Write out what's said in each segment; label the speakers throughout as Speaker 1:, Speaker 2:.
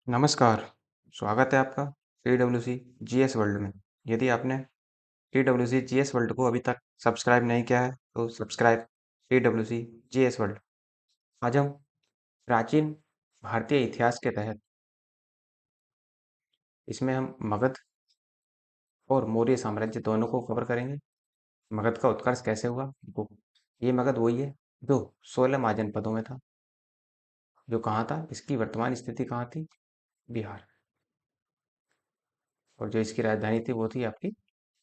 Speaker 1: नमस्कार, स्वागत है आपका TWC जीएस वर्ल्ड में। यदि आपने TWC जीएस वर्ल्ड को अभी तक सब्सक्राइब नहीं किया है, तो सब्सक्राइब TWC जीएस वर्ल्ड। आज हम प्राचीन भारतीय इतिहास के तहत इसमें हम मगध और मौर्य साम्राज्य दोनों को कवर करेंगे। मगध का उत्कर्ष कैसे हुआ? ये मगध वही है जो 16 महाजनपदों में था। जो कहाँ था? इसकी वर्तमान स्थिति कहाँ थी? बिहार। और जो इसकी राजधानी थी वो थी आपकी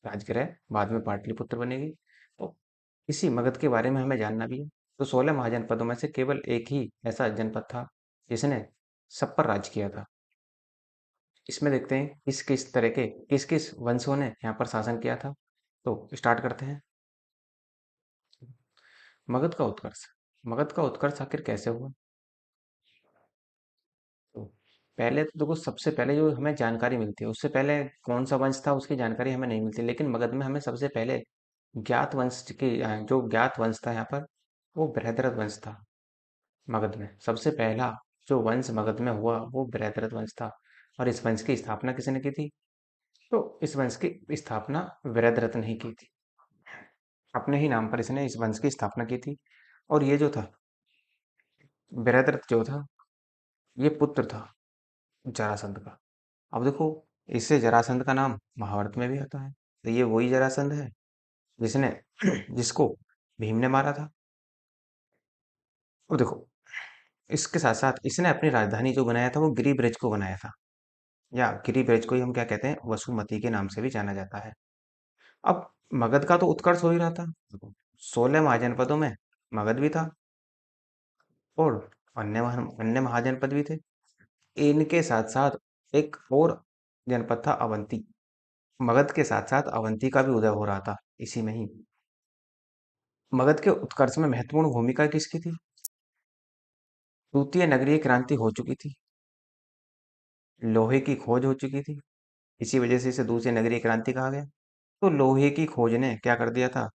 Speaker 1: राजगृह, बाद में पाटलिपुत्र बनेगी। तो इसी मगध के बारे में हमें जानना भी है। तो 16 महाजनपदों में से केवल एक ही ऐसा जनपद था जिसने सब पर राज किया था। इसमें देखते हैं किस किस तरह के किस किस वंशों ने यहाँ पर शासन किया था। तो स्टार्ट करते हैं। मगध का उत्कर्ष। मगध का उत्कर्ष आखिर कैसे हुआ? तो पहले तो देखो, सबसे पहले जो हमें जानकारी मिलती है, उससे पहले कौन सा वंश था उसकी जानकारी हमें नहीं मिलती, लेकिन मगध में हमें सबसे पहले ज्ञात वंश की जो ज्ञात वंश था यहाँ पर, वो बृहद्रथ वंश था। मगध में सबसे पहला जो वंश मगध में हुआ वो बृहद्रथ वंश था। और इस वंश की स्थापना किसने की थी? तो इस वंश की स्थापना बृहद्रथ ने ही की थी। अपने ही नाम पर इसने इस वंश की स्थापना की थी। और ये जो था बृहद्रथ जो था, ये पुत्र था जरासंध का। अब देखो, इससे जरासंध का नाम महाभारत में भी आता है। तो ये वही जरासंध है जिसने जिसको भीम ने मारा था। और देखो, इसके साथ साथ इसने अपनी राजधानी जो बनाया था वो गिरिब्रज को बनाया था। या गिरिब्रज को ही हम क्या कहते हैं, वसुमती के नाम से भी जाना जाता है। अब मगध का तो उत्कर्ष हो ही रहा था। 16 महाजनपदों में मगध भी था और अन्य महाजनपद भी थे। इनके साथ साथ एक और जनपद था अवंती। मगध के साथ साथ अवंती का भी उदय हो रहा था इसी में ही। मगध के उत्कर्ष में महत्वपूर्ण भूमिका किसकी थी? द्वितीय नगरीय क्रांति हो चुकी थी, लोहे की खोज हो चुकी थी। इसी वजह से इसे दूसरी नगरीय क्रांति कहा गया। तो लोहे की खोज ने क्या कर दिया था?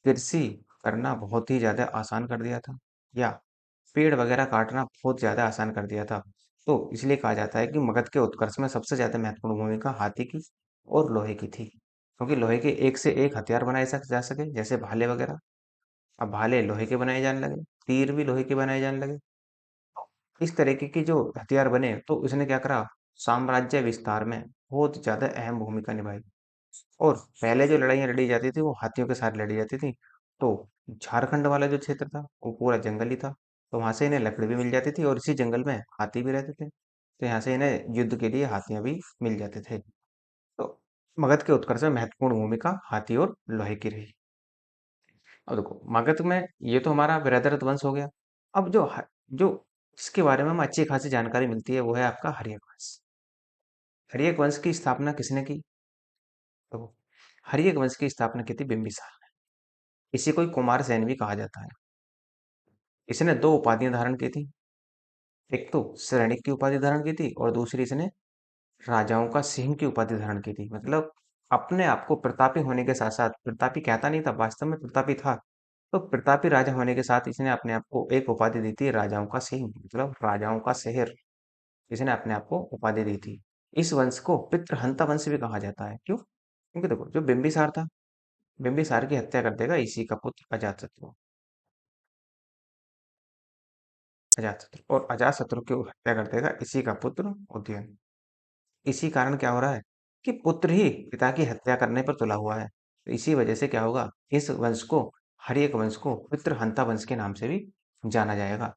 Speaker 1: कृषि करना बहुत ही ज्यादा आसान कर दिया था, या पेड़ वगैरह काटना बहुत ज्यादा आसान कर दिया था। तो इसलिए कहा जाता है कि मगध के उत्कर्ष में सबसे ज्यादा महत्वपूर्ण भूमिका हाथी की और लोहे की थी, क्योंकि लोहे के एक से एक हथियार बनाए जा सके, जैसे भाले वगैरह। अब भाले लोहे के बनाए जाने लगे, तीर भी लोहे के बनाए जाने लगे। इस तरीके की जो हथियार बने, तो उसने क्या करा? साम्राज्य विस्तार में बहुत ज्यादा अहम भूमिका निभाई। और पहले जो लड़ाइयाँ लड़ी जाती थी वो हाथियों के साथ लड़ी जाती थी। तो झारखंड वाला जो क्षेत्र था वो पूरा जंगल ही था। तो वहां से इन्हें लकड़ी भी मिल जाती थी और इसी जंगल में हाथी भी रहते थे। तो यहाँ से इन्हें युद्ध के लिए हाथियां भी मिल जाते थे। तो मगध के उत्कर्ष में महत्वपूर्ण भूमिका हाथी और लोहे की रही। अब देखो, मगध में ये तो हमारा बृहद्रथ वंश हो गया। अब जो इसके बारे में हमें अच्छी खासी जानकारी मिलती है वो है आपका हर्यक वंश। हर्यक वंश की स्थापना किसने की? तो हर्यक वंश की स्थापना की थी बिंबिसार ने। इसे कोई कुमार सैन भी कहा जाता है। इसने दो उपाधियां धारण की थी। एक तो सैनिक की उपाधि धारण की थी और दूसरी इसने राजाओं का सिंह की उपाधि धारण की थी। मतलब अपने आप को प्रतापी होने के साथ साथ, प्रतापी कहता नहीं था, वास्तव में प्रतापी था। तो प्रतापी राजा होने के साथ इसने अपने आप को एक उपाधि दी थी, राजाओं का सिंह, मतलब राजाओं का शहर। इसने अपने आप को उपाधि दी थी। इस वंश को पितृहंता वंश भी कहा जाता है। क्यों? क्योंकि देखो, जो बिंबिसार था, बिंबिसार की हत्या कर देगा इसी का पुत्र अजातशत्रु। अजातशत्रु और अजातशत्रु की हत्या कर देगा इसी का पुत्र उदयन। इसी कारण क्या हो रहा है कि पुत्र ही पिता की हत्या करने पर तुला हुआ है। तो इसी वजह से क्या होगा, इस वंश को, हर एक वंश को पितृहंता वंश के नाम से भी जाना जाएगा।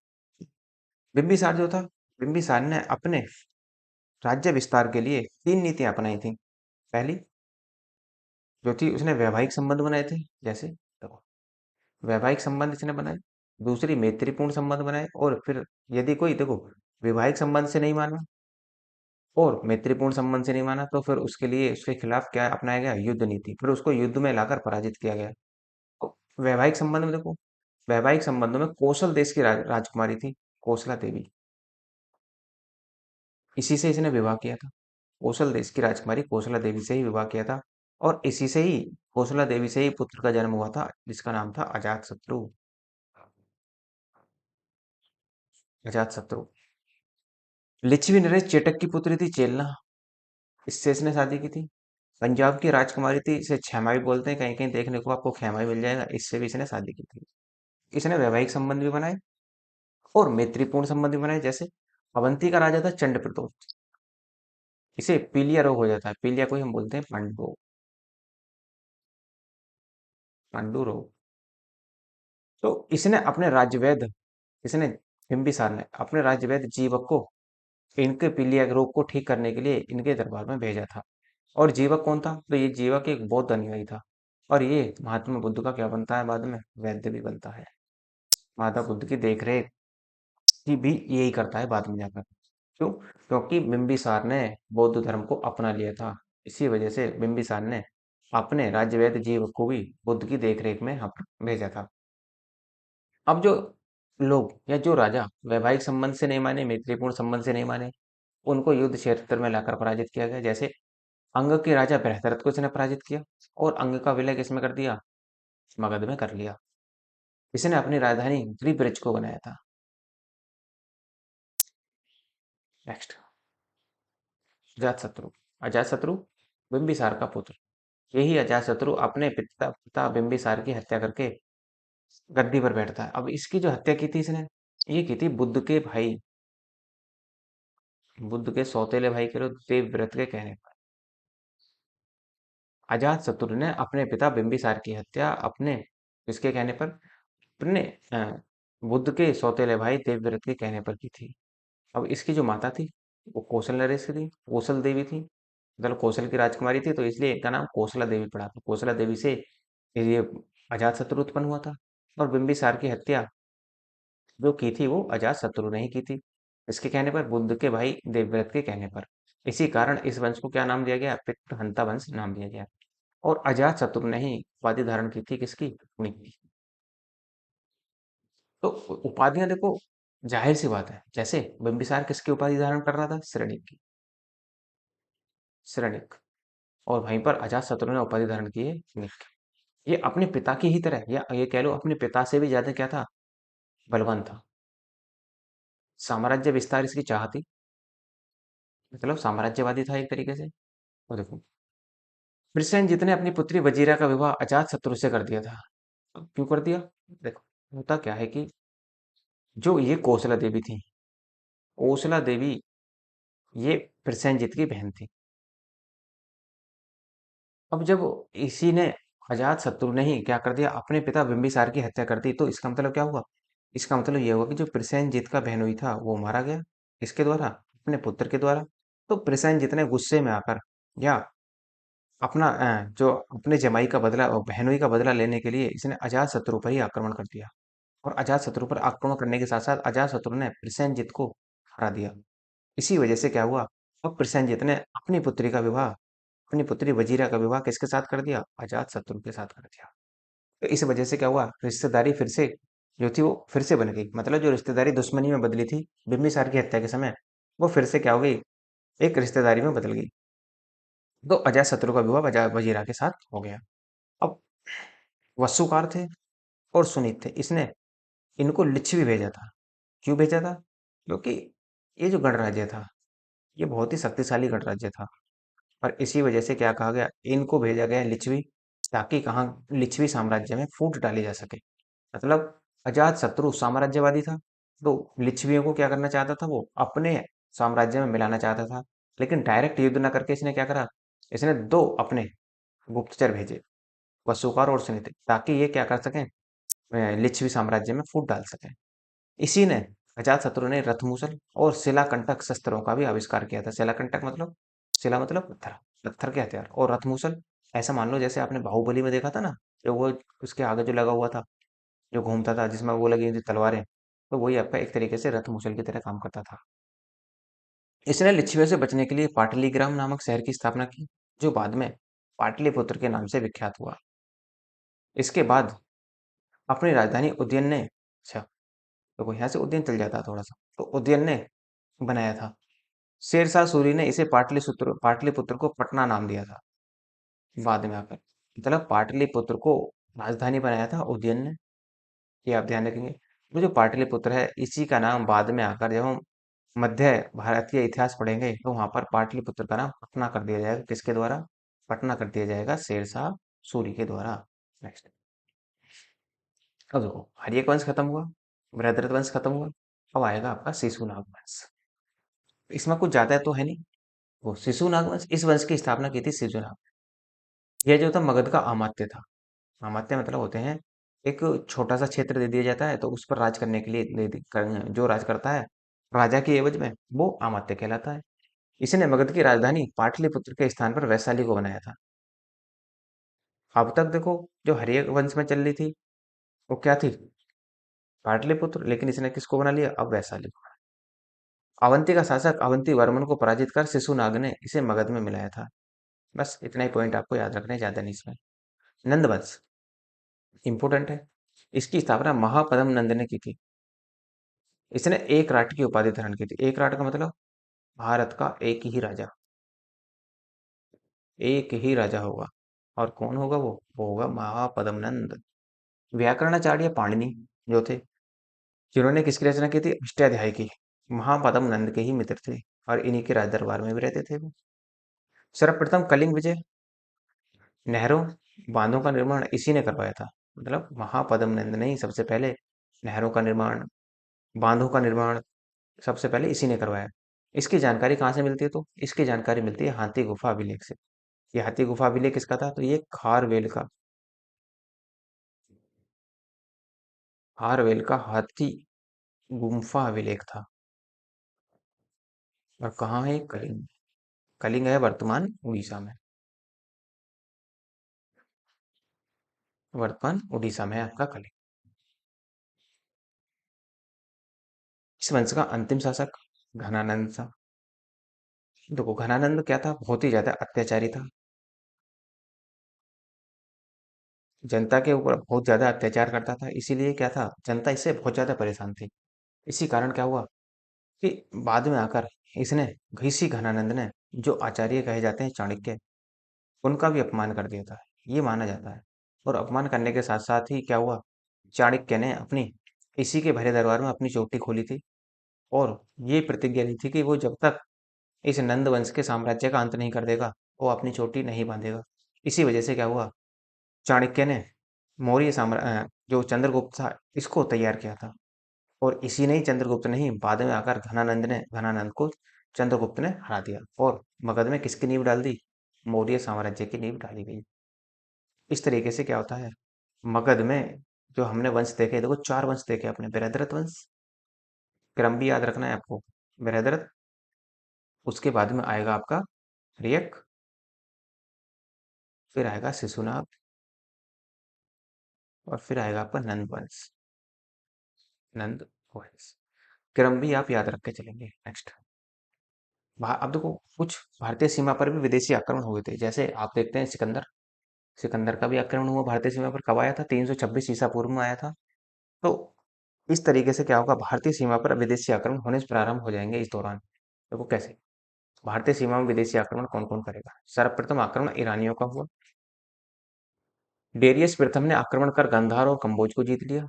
Speaker 1: बिंबिसार जो था, बिंबिसार ने अपने राज्य विस्तार के लिए तीन नीतियां अपनाई थी। पहली जो थी, उसने वैवाहिक संबंध बनाए थे। जैसे देखो, वैवाहिक संबंध इसने बनाए। दूसरी, मैत्रीपूर्ण संबंध बनाए। और फिर यदि कोई, देखो, वैवाहिक संबंध से नहीं माना और मैत्रीपूर्ण संबंध से नहीं माना, तो फिर उसके लिए उसके खिलाफ क्या अपनाया गया? युद्ध नीति। फिर उसको युद्ध में लाकर पराजित किया गया। तो वैवाहिक संबंध में देखो, वैवाहिक संबंधों में कौशल देश की राजकुमारी थी, कौशला देवी। इसी से इसने विवाह किया था। कौशल देश की राजकुमारी कौशला देवी से ही विवाह किया था। और इसी से ही, कौशला देवी से ही पुत्र का जन्म हुआ था जिसका नाम था अजात शत्रु। अजात शत्रु। लिच्छवी नरेश चेटक की पुत्री थी चेलना, इससे इसने शादी की थी। पंजाब की राजकुमारी थी, इसे छेमा भी बोलते हैं, कहीं कहीं देखने को आपको खेमा भी मिल जाएगा, इससे भी इसने शादी की थी। इसने वैवाहिक संबंध भी बनाए और मैत्रीपूर्ण संबंध भी बनाए, जैसे अवंती का राजा था चंडप्रद्योत, इसे पीलिया रोग हो जाता है, पीलिया को ही हम बोलते हैं पांडु, पांडु रोग। तो इसने अपने राज्यवैद, इसने बिंबिसार ने अपने राज्यवैद जीवक को इनके पीलिया रोग को ठीक करने के लिए इनके दरबार में भेजा था। और जीवक कौन था? तो ये जीवक एक बौद्ध अनुयायी था, और ये महात्मा बुद्ध का क्या बनता है बाद में? वैद्य भी बनता है। महात्मा बुद्ध की देखरेख की भी यही करता है बाद में जाकर। क्यों? क्योंकि बिंबिसार ने बौद्ध धर्म को अपना लिया था, इसी वजह से बिंबिसार ने अपने राज्यवैद जीवक को भी बुद्ध की देखरेख में यहाँ पर भेजा था। अब जो लोग या जो राजा वैवाहिक संबंध से नहीं माने, मैत्रीपूर्ण संबंध से नहीं माने, उनको युद्ध क्षेत्र में लाकर पराजित किया गया। जैसे अंग के राजा बृहद्रथ को इसने पराजित किया और अंग का विलय किसमें कर दिया? मगध में कर लिया। इसने अपनी राजधानी त्रिब्रज को बनाया था। नेक्स्ट, अजातशत्रु। अजातशत्रु बिंबिसार का पुत्र। यही अजातशत्रु अपने पिता बिंबिसार की हत्या करके गद्दी पर बैठता है। अब इसकी जो हत्या की थी इसने, ये की थी बुद्ध के भाई, बुद्ध के सौतेले भाई के देवव्रत के कहने पर। अजातशत्रु ने अपने पिता बिंबिसार की हत्या अपने इसके कहने पर, अपने बुद्ध के सौतेले भाई देवव्रत के कहने पर की थी। अब इसकी जो माता थी वो कौशल नरेश की थी, कौशल देवी थी, मतलब कौशल की राजकुमारी थी, तो इसलिए इनका नाम कौशला देवी पड़ा था। कौशला देवी से ये अजातशत्रु उत्पन्न हुआ था। और बिंबिसार की हत्या जो की थी वो अजातशत्रु ने ही की थी, इसके कहने पर, बुद्ध के भाई देवव्रत के कहने पर। इसी कारण इस वंश को क्या नाम दिया गया? पितृहंता वंश नाम दिया गया। और अजातशत्रु ने ही उपाधि धारण की थी, किसकी? अपनी की। तो उपाधियां देखो, जाहिर सी बात है, जैसे बिंबिसार किसकी उपाधि धारण कर रहा था? श्रेणिक की, श्रेणिक। और वहीं पर अजातशत्रु ने उपाधि धारण की है निक की। ये अपने पिता की ही तरह, या ये कह लो अपने पिता से भी ज्यादा क्या था? बलवान था। साम्राज्य विस्तार इसकी चाह थी, मतलब साम्राज्यवादी था एक तरीके से। और देखो, प्रसेनजीत ने अपनी पुत्री वजीरा का विवाह अजातशत्रु से कर दिया था। अब क्यों कर दिया? देखो, होता क्या है कि जो ये कौशला देवी थी, कौशला देवी ये प्रसेनजीत की बहन थी। अब जब इसी ने, अजात शत्रु ने ही क्या कर दिया, अपने पिता बिंबिसार की हत्या कर दी, तो इसका मतलब क्या हुआ? इसका मतलब यह हुआ कि जो प्रसेनजीत का बहनोई था वो मारा गया, इसके द्वारा, अपने पुत्र के द्वारा। तो प्रसेनजीत ने गुस्से में आकर, या अपना जो अपने जमाई का बदला और बहनोई का बदला लेने के लिए, इसने अजात शत्रु पर ही आक्रमण कर दिया। और अजात शत्रु पर आक्रमण करने के साथ साथ अजात शत्रु ने प्रसेनजीत को हरा दिया। इसी वजह से क्या हुआ, अब प्रसेनजीत ने अपनी पुत्री का विवाह, अपनी पुत्री वजीरा का विवाह किसके साथ कर दिया? अजात शत्रु के साथ कर दिया। तो इस वजह से क्या हुआ, रिश्तेदारी फिर से जो थी वो फिर से बन गई, मतलब जो रिश्तेदारी दुश्मनी में बदली थी बिम्बिसार की हत्या के समय, वो फिर से क्या हो गई, एक रिश्तेदारी में बदल गई। तो अजात शत्रु का विवाह वजीरा के साथ हो गया। अब वसूकार थे और सुनीत थे, इसने इनको लिच्छवी भेजा था। क्यों भेजा था? क्योंकि ये जो गणराज्य था, ये बहुत ही शक्तिशाली गणराज्य था, और इसी वजह से क्या कहा गया, इनको भेजा गया लिच्छवी, ताकि कहाँ, लिच्छवी साम्राज्य में फूट डाली जा सके। मतलब अजात शत्रु साम्राज्यवादी था, तो लिच्छवियों को क्या करना चाहता था, वो अपने साम्राज्य में मिलाना चाहता था। लेकिन डायरेक्ट युद्ध न करके इसने क्या करा, इसने दो अपने गुप्तचर भेजे, वसूकार और सुनीति, ताकि ये क्या कर सकें, लिच्छवी साम्राज्य में फूट डाल सकें। इसी ने, अजातशत्रु ने रथमूसल और शिलाकंटक शस्त्रों का भी आविष्कार किया था। शिलाकंटक मतलब, शिला मतलब पत्थर, पत्थर के हथियार, और रथमूसल ऐसा मान लो जैसे आपने बाहुबली में देखा था ना, जो वो उसके आगे जो लगा हुआ था, जो घूमता था, जिसमें वो लगी थी तलवारें, तो वही आपका एक तरीके से रथमूसल की तरह काम करता था। इसने लिच्छवियों से बचने के लिए पाटलिग्राम नामक शहर की स्थापना की, जो बाद में पाटलिपुत्र के नाम से विख्यात हुआ। इसके बाद अपनी राजधानी उज्जैन ने, अच्छा देखो यहाँ से उज्जैन चल जाता है थोड़ा सा, तो उज्जैन ने बनाया था। शेरशाह सूरी ने इसे पाटलिपुत्र पाटलिपुत्र को पटना नाम दिया था बाद में आकर, मतलब पाटलिपुत्र को राजधानी बनाया था उज्जैन ने। ये आप ध्यान रखेंगे। वो जो पाटलिपुत्र है, इसी का नाम बाद में आकर, जब हम मध्य भारतीय इतिहास पढ़ेंगे तो वहां पर पाटलिपुत्र का नाम पटना कर दिया जाएगा। किसके द्वारा? पटना कर दिया जाएगा शेरशाह सूरी के द्वारा। नेक्स्ट। अब देखो, हर्यक वंश खत्म हुआ, बृहद्रथ वंश खत्म हुआ। अब आएगा आपका शिशुनाग वंश। इसमें कुछ ज्यादा तो है नहीं। वो शिशुनाग वंश, इस वंश की स्थापना की थी शिशुनाग। यह जो था मगध का अमात्य था। अमात्य मतलब होते हैं, एक छोटा सा क्षेत्र दे दिया जाता है तो उस पर राज करने के लिए जो राज करता है राजा की एवज में, वो अमात्य कहलाता है। इसने मगध की राजधानी पाटलिपुत्र के स्थान पर वैशाली को बनाया था। अब तक देखो, जो हर्यक वंश में चल रही थी वो क्या थी? पाटलिपुत्र। लेकिन इसने किसको बना लिया? अब वैशाली को। अवंती का शासक अवंती वर्मन को पराजित कर शिशुनाग ने इसे मगध में मिलाया था। बस इतना ही पॉइंट आपको याद रखना है, ज्यादा नहीं इसमें। नंद वंश इंपोर्टेंट है। इसकी स्थापना महापद्म नंद ने की थी। इसने एक राट की उपाधि धारण की थी। एक राट का मतलब भारत का एक ही राजा। एक ही राजा होगा। और कौन होगा वो होगा महापद्म नंद। व्याकरणाचार्य पाणिनि जो थे, जिन्होंने किसकी रचना की थी? अष्टाध्यायी की। महापद्म नंद के ही मित्र थे और इन्हीं के राज दरबार में भी रहते थे वो। सर्वप्रथम कलिंग विजय, नहरों बांधों का निर्माण इसी ने करवाया था। मतलब महापद्म नंद ने ही सबसे पहले नहरों का निर्माण, बांधों का निर्माण सबसे पहले इसी ने करवाया। इसकी जानकारी कहाँ से मिलती है? तो इसकी जानकारी मिलती है हाथी गुफा अभिलेख से। ये हाथी गुफा अभिलेख किसका था? तो ये खारवेल का हाथी गुम्फा अभिलेख था। और कहाँ है? कलिंग। कलिंग है वर्तमान उड़ीसा में। वर्तमान उड़ीसा में है आपका कलिंग। इस वंश का अंतिम शासक घनानंद था। देखो, घनानंद क्या था? बहुत ही ज्यादा अत्याचारी था। जनता के ऊपर बहुत ज्यादा अत्याचार करता था, इसीलिए क्या था, जनता इससे बहुत ज्यादा परेशान थी। इसी कारण क्या हुआ कि बाद में आकर इसने, इसी घनानंद ने, जो आचार्य कहे जाते हैं चाणक्य, उनका भी अपमान कर दिया था, ये माना जाता है। और अपमान करने के साथ साथ ही क्या हुआ, चाणक्य ने अपनी, इसी के भरे दरबार में अपनी चोटी खोली थी। और ये प्रतिज्ञा ली थी कि वो जब तक इस नंद वंश के साम्राज्य का अंत नहीं कर देगा, वो अपनी चोटी नहीं बांधेगा। इसी वजह से क्या हुआ, चाणक्य ने जो चंद्रगुप्त था, इसको तैयार किया था। और इसी ने ही, चंद्रगुप्त ने ही, बाद में आकर घनानंद को चंद्रगुप्त ने हरा दिया और मगध में किसकी नींव डाल दी? मौर्य साम्राज्य की नींव डाली गई। इस तरीके से क्या होता है, मगध में जो हमने वंश देखे, देखो 4 वंश देखे अपने। बृहद्रथ वंश, क्रम भी याद रखना है आपको। बृहद्रथ, उसके बाद में आएगा आपका हर्यक, फिर आएगा शिशुनाग, और फिर आएगा आपका नंद वंश। नंद वंश क्रम भी आप याद रख के चलेंगे। नेक्स्ट। अब देखो, कुछ भारतीय सीमा पर भी विदेशी आक्रमण हुए थे। जैसे आप देखते हैं सिकंदर, सिकंदर का भी आक्रमण हुआ भारतीय सीमा पर। कब आया था? 326 ईसा पूर्व में आया था। तो इस तरीके से क्या होगा, भारतीय सीमा पर विदेशी आक्रमण होने से प्रारंभ हो जाएंगे इस दौरान। देखो कैसे, भारतीय सीमा में विदेशी आक्रमण कौन कौन करेगा। सर्वप्रथम आक्रमण ईरानियों का हुआ। डेरियस प्रथम ने आक्रमण कर गांधार और कंबोज को जीत लिया।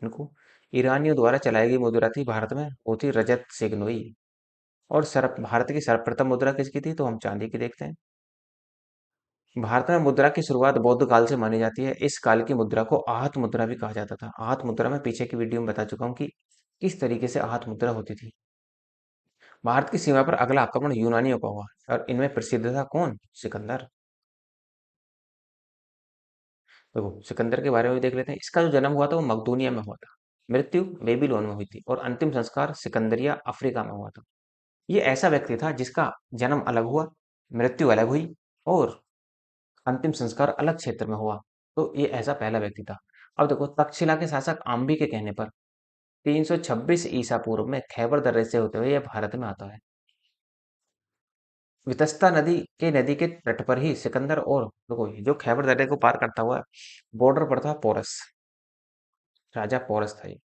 Speaker 1: इनको ईरानियों द्वारा चलाई गई मुद्रा थी भारत में, वो थी रजत सेगनोई। और भारत की सर्वप्रथम मुद्रा किसकी थी? तो हम चांदी की देखते हैं। भारत में मुद्रा की शुरुआत बौद्ध काल से मानी जाती है। इस काल की मुद्रा को आहत मुद्रा भी कहा जाता था। आहत मुद्रा में पीछे की वीडियो में बता चुका हूँ कि किस तरीके से आहत मुद्रा होती थी। भारत की सीमा पर अगला आक्रमण यूनानियों का हुआ, और इनमें प्रसिद्ध था कौन? सिकंदर। देखो, सिकंदर के बारे में भी देख लेते हैं। इसका जो जन्म हुआ था वो मकदूनिया में हुआ था, मृत्यु बेबीलोन में हुई थी, और अंतिम संस्कार सिकंदरिया अफ्रीका में हुआ था। ये ऐसा व्यक्ति था जिसका जन्म अलग हुआ, मृत्यु अलग हुई, और अंतिम संस्कार अलग क्षेत्र में हुआ। तो ये ऐसा पहला व्यक्ति था। अब देखो, तक्षशिला के शासक आम्बी के कहने पर 326 ईसा पूर्व में खैबर दर्रे से होते हुए यह भारत में आता है। वितस्ता नदी के तट पर ही सिकंदर, और देखो ये जो खैबर दर्रे को पार करता हुआ बॉर्डर पर था पोरस, राजा पोरस था ये।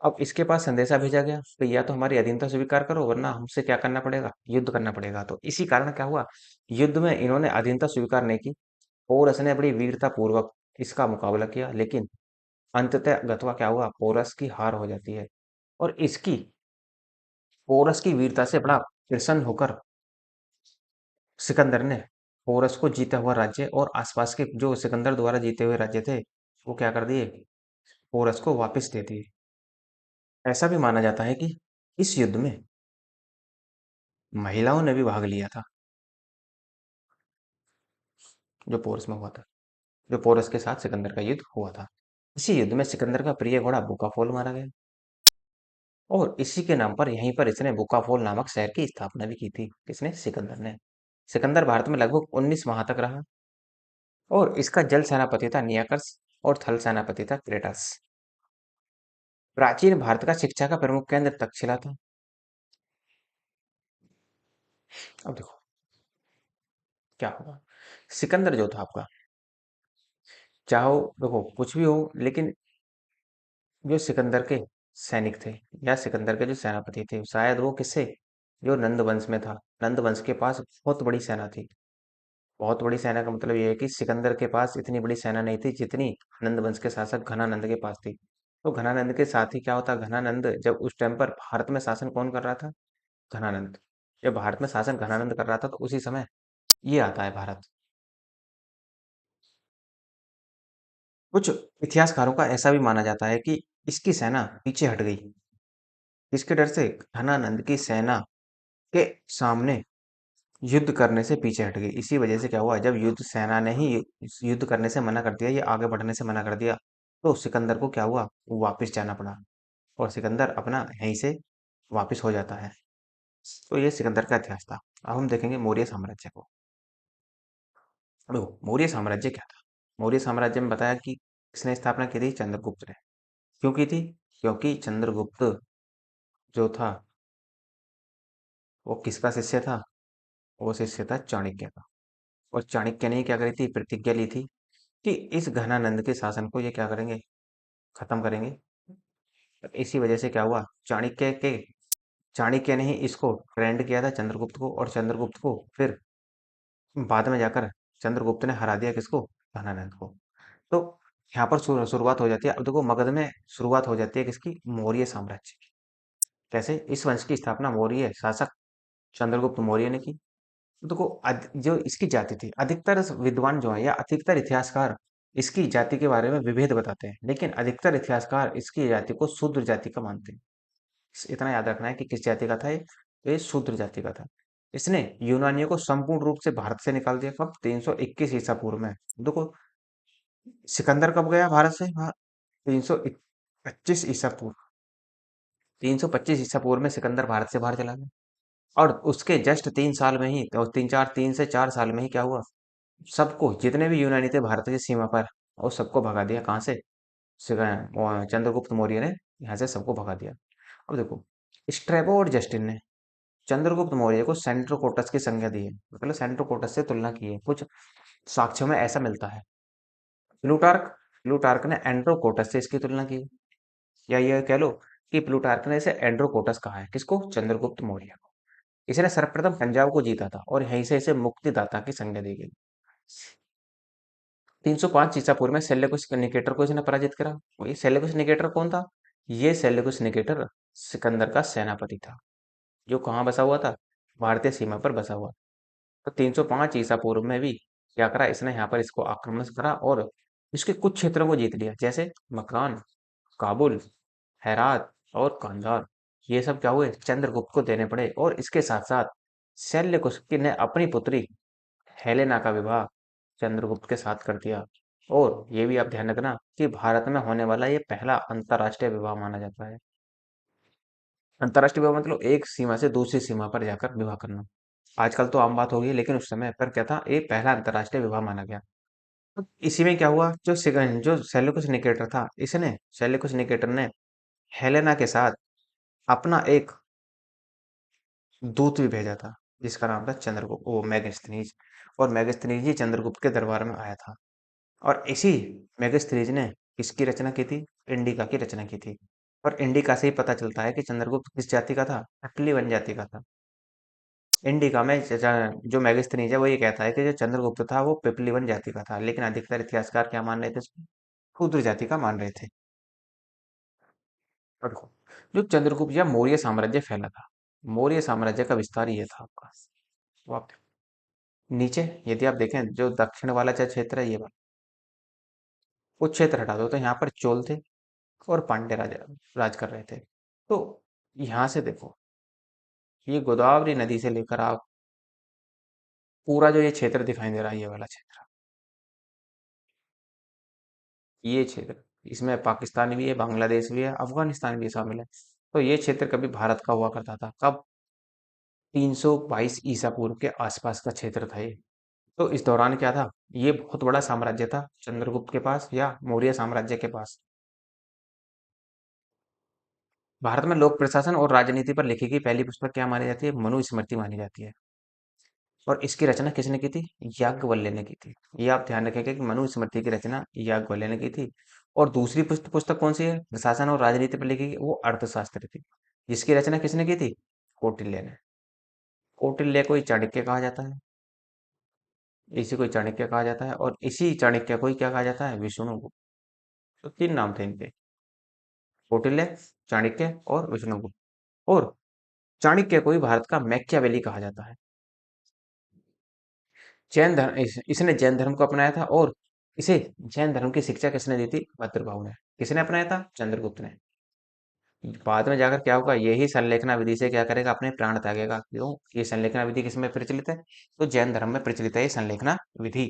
Speaker 1: अब इसके पास संदेशा भेजा गया कि या तो हमारी अधीनता स्वीकार करो, वरना हमसे क्या करना पड़ेगा? युद्ध करना पड़ेगा। तो इसी कारण क्या हुआ, युद्ध में इन्होंने अधीनता स्वीकार नहीं की। पोरस ने बड़ी वीरता पूर्वक इसका मुकाबला किया, लेकिन अंततः गतवा क्या हुआ, पोरस की हार हो जाती है। और इसकी पोरस की वीरता से बड़ा प्रसन्न होकर सिकंदर ने पोरस को जीता हुआ राज्य और आसपास के जो सिकंदर द्वारा जीते हुए राज्य थे वो क्या कर दिए, पोरस को वापस दे दिए। ऐसा भी माना जाता है कि इस युद्ध में महिलाओं ने भी भाग लिया था, जो पोरस में हुआ था, जो पोरस के साथ सिकंदर का युद्ध हुआ था। इसी युद्ध में सिकंदर का प्रिय घोड़ा बुकाफोल मारा गया और इसी के नाम पर यहीं पर इसने बुकाफोल नामक शहर की स्थापना भी की थी। किसने? सिकंदर ने। सिकंदर भारत में लगभग 19 माह तक रहा और इसका जल सेनापति था नियाकर्स और थल सेनापति था क्रेटस। प्राचीन भारत का शिक्षा का प्रमुख केंद्र तक्षशिला था। अब देखो क्या होगा। सिकंदर जो था आपका, चाहो देखो कुछ भी हो, लेकिन जो सिकंदर के सैनिक थे या सिकंदर के जो सेनापति थे, शायद वो किससे, जो नंद वंश में था। नंद वंश के पास बहुत बड़ी सेना थी। बहुत बड़ी सेना का मतलब ये है कि सिकंदर के पास इतनी बड़ी सेना नहीं थी जितनी नंद वंश के शासक घनानंद के पास थी। तो घनानंद के साथ ही क्या होता, घनानंद जब उस टाइम पर भारत में शासन कौन कर रहा था, घनानंद। जब भारत में शासन घनानंद कर रहा था तो उसी समय ये आता है भारत। कुछ इतिहासकारों का ऐसा भी माना जाता है कि इसकी सेना पीछे हट गई। इसके डर से घनानंद की सेना के सामने युद्ध करने से पीछे हट गई। इसी वजह से क्या हुआ, जब युद्ध सेना ने ही युद्ध करने से मना कर दिया, ये आगे बढ़ने से मना कर दिया, तो सिकंदर को क्या हुआ, वापस जाना पड़ा और सिकंदर अपना यहीं से वापस हो जाता है। तो ये सिकंदर का इतिहास था। अब हम देखेंगे मौर्य साम्राज्य को। देखो मौर्य साम्राज्य क्या था। मौर्य साम्राज्य में बताया कि किसने स्थापना की थी, चंद्रगुप्त ने। क्यों की थी? क्योंकि चंद्रगुप्त जो था वो किसका शिष्य था, वो शिष्य था चाणक्य का। और चाणक्य ने क्या करी थी, प्रतिज्ञा ली थी कि इस घनानंद के शासन को ये क्या करेंगे, खत्म करेंगे। इसी वजह से क्या हुआ, चाणक्य ने ही इसको ट्रेंड किया था चंद्रगुप्त को, और चंद्रगुप्त को फिर बाद में जाकर चंद्रगुप्त ने हरा दिया, किसको, घनानंद को। तो यहाँ पर शुरुआत हो जाती है। अब देखो मगध में शुरुआत हो जाती है किसकी, मौर्य साम्राज्य की। कैसे? इस वंश की स्थापना मौर्य शासक चंद्रगुप्त मौर्य ने की। तो देखो जो इसकी जाति थी, अधिकतर विद्वान जो है या अधिकतर इतिहासकार इसकी जाति के बारे में विभेद बताते हैं, लेकिन अधिकतर इतिहासकार इसकी जाति को शूद्र जाति का मानते हैं। इतना याद रखना है कि किस जाति का था ये, तो ये शूद्र जाति का था। इसने यूनानियों को संपूर्ण रूप से भारत से निकाल दिया कब, 321 ईसा पूर्व में। देखो सिकंदर कब गया भारत से बाहर, 325 ईसा पूर्व। 325 ईसा पूर्व में सिकंदर भारत से बाहर चला गया और उसके जस्ट 3 साल में ही, और 3 से 4 साल में ही क्या हुआ, सबको, जितने भी यूनानी थे भारत की सीमा पर, और सबको भगा दिया। कहाँ से? चंद्रगुप्त मौर्य ने यहाँ से सबको भगा दिया। अब देखो स्ट्रैबो और जस्टिन ने चंद्रगुप्त मौर्य को सेंट्रोकोटस की संज्ञा दी है, मतलब सेंट्रोकोटस से तुलना की है। कुछ साक्ष्यों में ऐसा मिलता है। प्लूटार्क प्लूटार्क ने एंड्रोकोटस से इसकी तुलना की है। या ये कह लो कि प्लूटार्क ने इसे एंड्रोकोटस कहा है, किसको, चंद्रगुप्त मौर्य को। इसने सर्वप्रथम पंजाब को जीता था और यहीं से इसे मुक्तिदाता की संज्ञा दी गई। 305 ईसा पूर्व में सेल्यूकस निकेटर को इसने पराजित करा। ये सेल्यूकस निकेटर कौन था? ये सेल्यूकस निकेटर सिकंदर का सेनापति था, जो कहाँ बसा हुआ था, भारतीय सीमा पर बसा हुआ। तो 305 ईसा पूर्व में भी क्या करा इसने, यहाँ पर इसको आक्रमण करा और इसके कुछ क्षेत्रों को जीत लिया, जैसे मकान, काबुल, हेरात और कांधार। ये सब क्या हुए, चंद्रगुप्त को देने पड़े। और इसके साथ साथ शल्यकुश ने अपनी पुत्री हेलेना का विवाह चंद्रगुप्त के साथ कर दिया। और ये भी आप ध्यान रखना कि भारत में होने वाला ये पहला अंतरराष्ट्रीय विवाह माना जाता है। अंतरराष्ट्रीय विवाह मतलब एक सीमा से दूसरी सीमा पर जाकर विवाह करना। आजकल तो आम बात हो गई, लेकिन उस समय पर क्या था, ये पहला अंतरराष्ट्रीय विवाह माना गया। तो इसी में क्या हुआ, जो सेल्यूकस निकेटर था, इसने सेल्यूकस निकेटर ने हेलेना के साथ अपना एक दूत भी भेजा था, जिसका नाम था चंद्रगुप्त, वो मैगस्थनीज। और मैगस्थनीज ही चंद्रगुप्त के दरबार में आया था। और इसी मैगस्थनीज ने किसकी रचना की थी, इंडिका की रचना की थी। और इंडिका से ही पता चलता है कि चंद्रगुप्त किस जाति का था, पटलीवन जाति का था। इंडिका में जो मैगस्थनीज है वो ये कहता है कि जो चंद्रगुप्त था वो पिपलीवन जाति का था, लेकिन अधिकतर इतिहासकार क्या मान रहे थे, शूद्र जाति का मान रहे थे। और देखो, जो चंद्रगुप्त या मौर्य साम्राज्य फैला था, मौर्य साम्राज्य का विस्तार ये था आपका। वो आप नीचे यदि आप देखें, जो दक्षिण वाला जो क्षेत्र है, ये वाला वो क्षेत्र हटा दो तो यहाँ पर चोल थे और पांड्य राजा राज कर रहे थे। तो यहाँ से देखो, ये गोदावरी नदी से लेकर आप पूरा जो ये क्षेत्र दिखाई दे रहा है, ये वाला क्षेत्र, ये क्षेत्र, इसमें पाकिस्तान भी है, बांग्लादेश भी है, अफगानिस्तान भी शामिल है। तो ये क्षेत्र कभी भारत का हुआ करता था कब? 322 ईसा पूर्व के आसपास का क्षेत्र था ये। तो इस दौरान क्या था, ये बहुत बड़ा साम्राज्य था चंद्रगुप्त के पास या मौर्य साम्राज्य के पास। भारत में लोक प्रशासन और राजनीति पर लिखी गई पहली पुस्तक क्या मानी जाती है? मनुस्मृति मानी जाती है। और इसकी रचना किसने की थी? याज्ञवल्क्य ने की थी। ये आप ध्यान रखेंगे कि मनुस्मृति की रचना याज्ञवल्क्य ने की थी। और दूसरी पुस्तक कौन सी है प्रशासन और राजनीति पर लिखी गई? वो अर्थशास्त्र थी, जिसकी रचना किसने की थी? कौटिल्य ने। कौटिल्य को ही चाणक्य कहा जाता है, इसी को ही चाणक्य कहा जाता है, और इसी चाणक्य को ही क्या कहा जाता है? विष्णुगुप्त। तो तीन नाम थे इनके, कौटिल्य, चाणक्य और विष्णुगुप्त। और चाणक्य को ही भारत का मैकियावेली कहा जाता है। जैन धर्म इसने जैन धर्म को अपनाया था, और इसे जैन धर्म की शिक्षा किसने दी थी? भद्रभाहु ने। किसने अपनाया था? चंद्रगुप्त ने। बाद में जाकर क्या होगा, यही संलेखना विधि से क्या करेगा? अपने प्राण त्यागेगा। क्यों? ये संलेखना विधि किसमें प्रचलित है? तो जैन धर्म में प्रचलित है ये संलेखना विधि।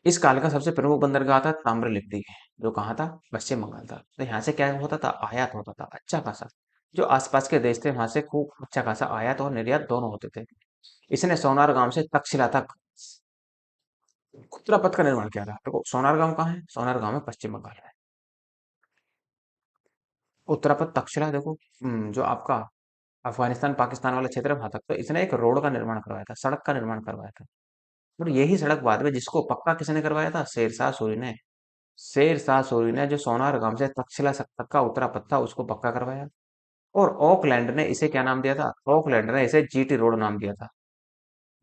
Speaker 1: इस काल का सबसे प्रमुख बंदरगाह था ताम्रलिप्ति, जो कहाँ था? पश्चिम बंगाल था। तो यहाँ से क्या होता था? आयात होता था अच्छा खासा। जो आसपास के देश थे वहां से खूब अच्छा खासा आयात और निर्यात दोनों होते थे। इसने सोनार गांव से तक्षशिला तक उत्तरापथ का निर्माण किया था। देखो सोनार गांव कहाँ है? सोनार गांव में पश्चिम बंगाल है। उत्तरापथ तक्षशिला देखो, जो आपका अफगानिस्तान पाकिस्तान वाला क्षेत्र है वहां तक। तो इसने एक रोड का निर्माण करवाया था, सड़क का निर्माण करवाया था। और यही सड़क बाद में जिसको पक्का किसने करवाया था? शेरशाह सूरी ने। शेरशाह सूरी ने जो सोनार गांव से तक्षशिला तक का उत्तरापथ था उसको पक्का करवाया। और ऑकलैंड ने इसे क्या नाम दिया था? ऑकलैंड ने इसे जीटी रोड नाम दिया था।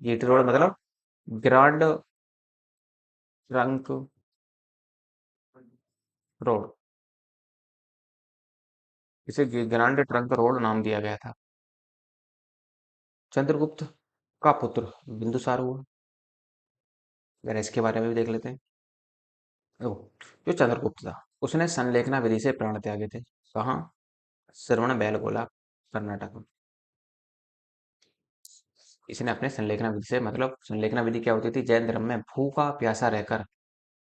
Speaker 1: जीटी रोड मतलब ग्रांड ट्रंक रोड। इसे ग्रांड ट्रंक रोड नाम दिया गया था। चंद्रगुप्त का पुत्र बिंदुसार हुआ। अगर इसके बारे में भी देख लेते हैं। देखो, जो चंद्रगुप्त था उसने संलेखना विधि से प्राण त्यागे थे। कहाँ? श्रवण बेलगोला, कर्नाटक में। इसने अपने संलेखना विधि से, मतलब संलेखना विधि क्या होती थी? जैन धर्म में भूखा प्यासा रहकर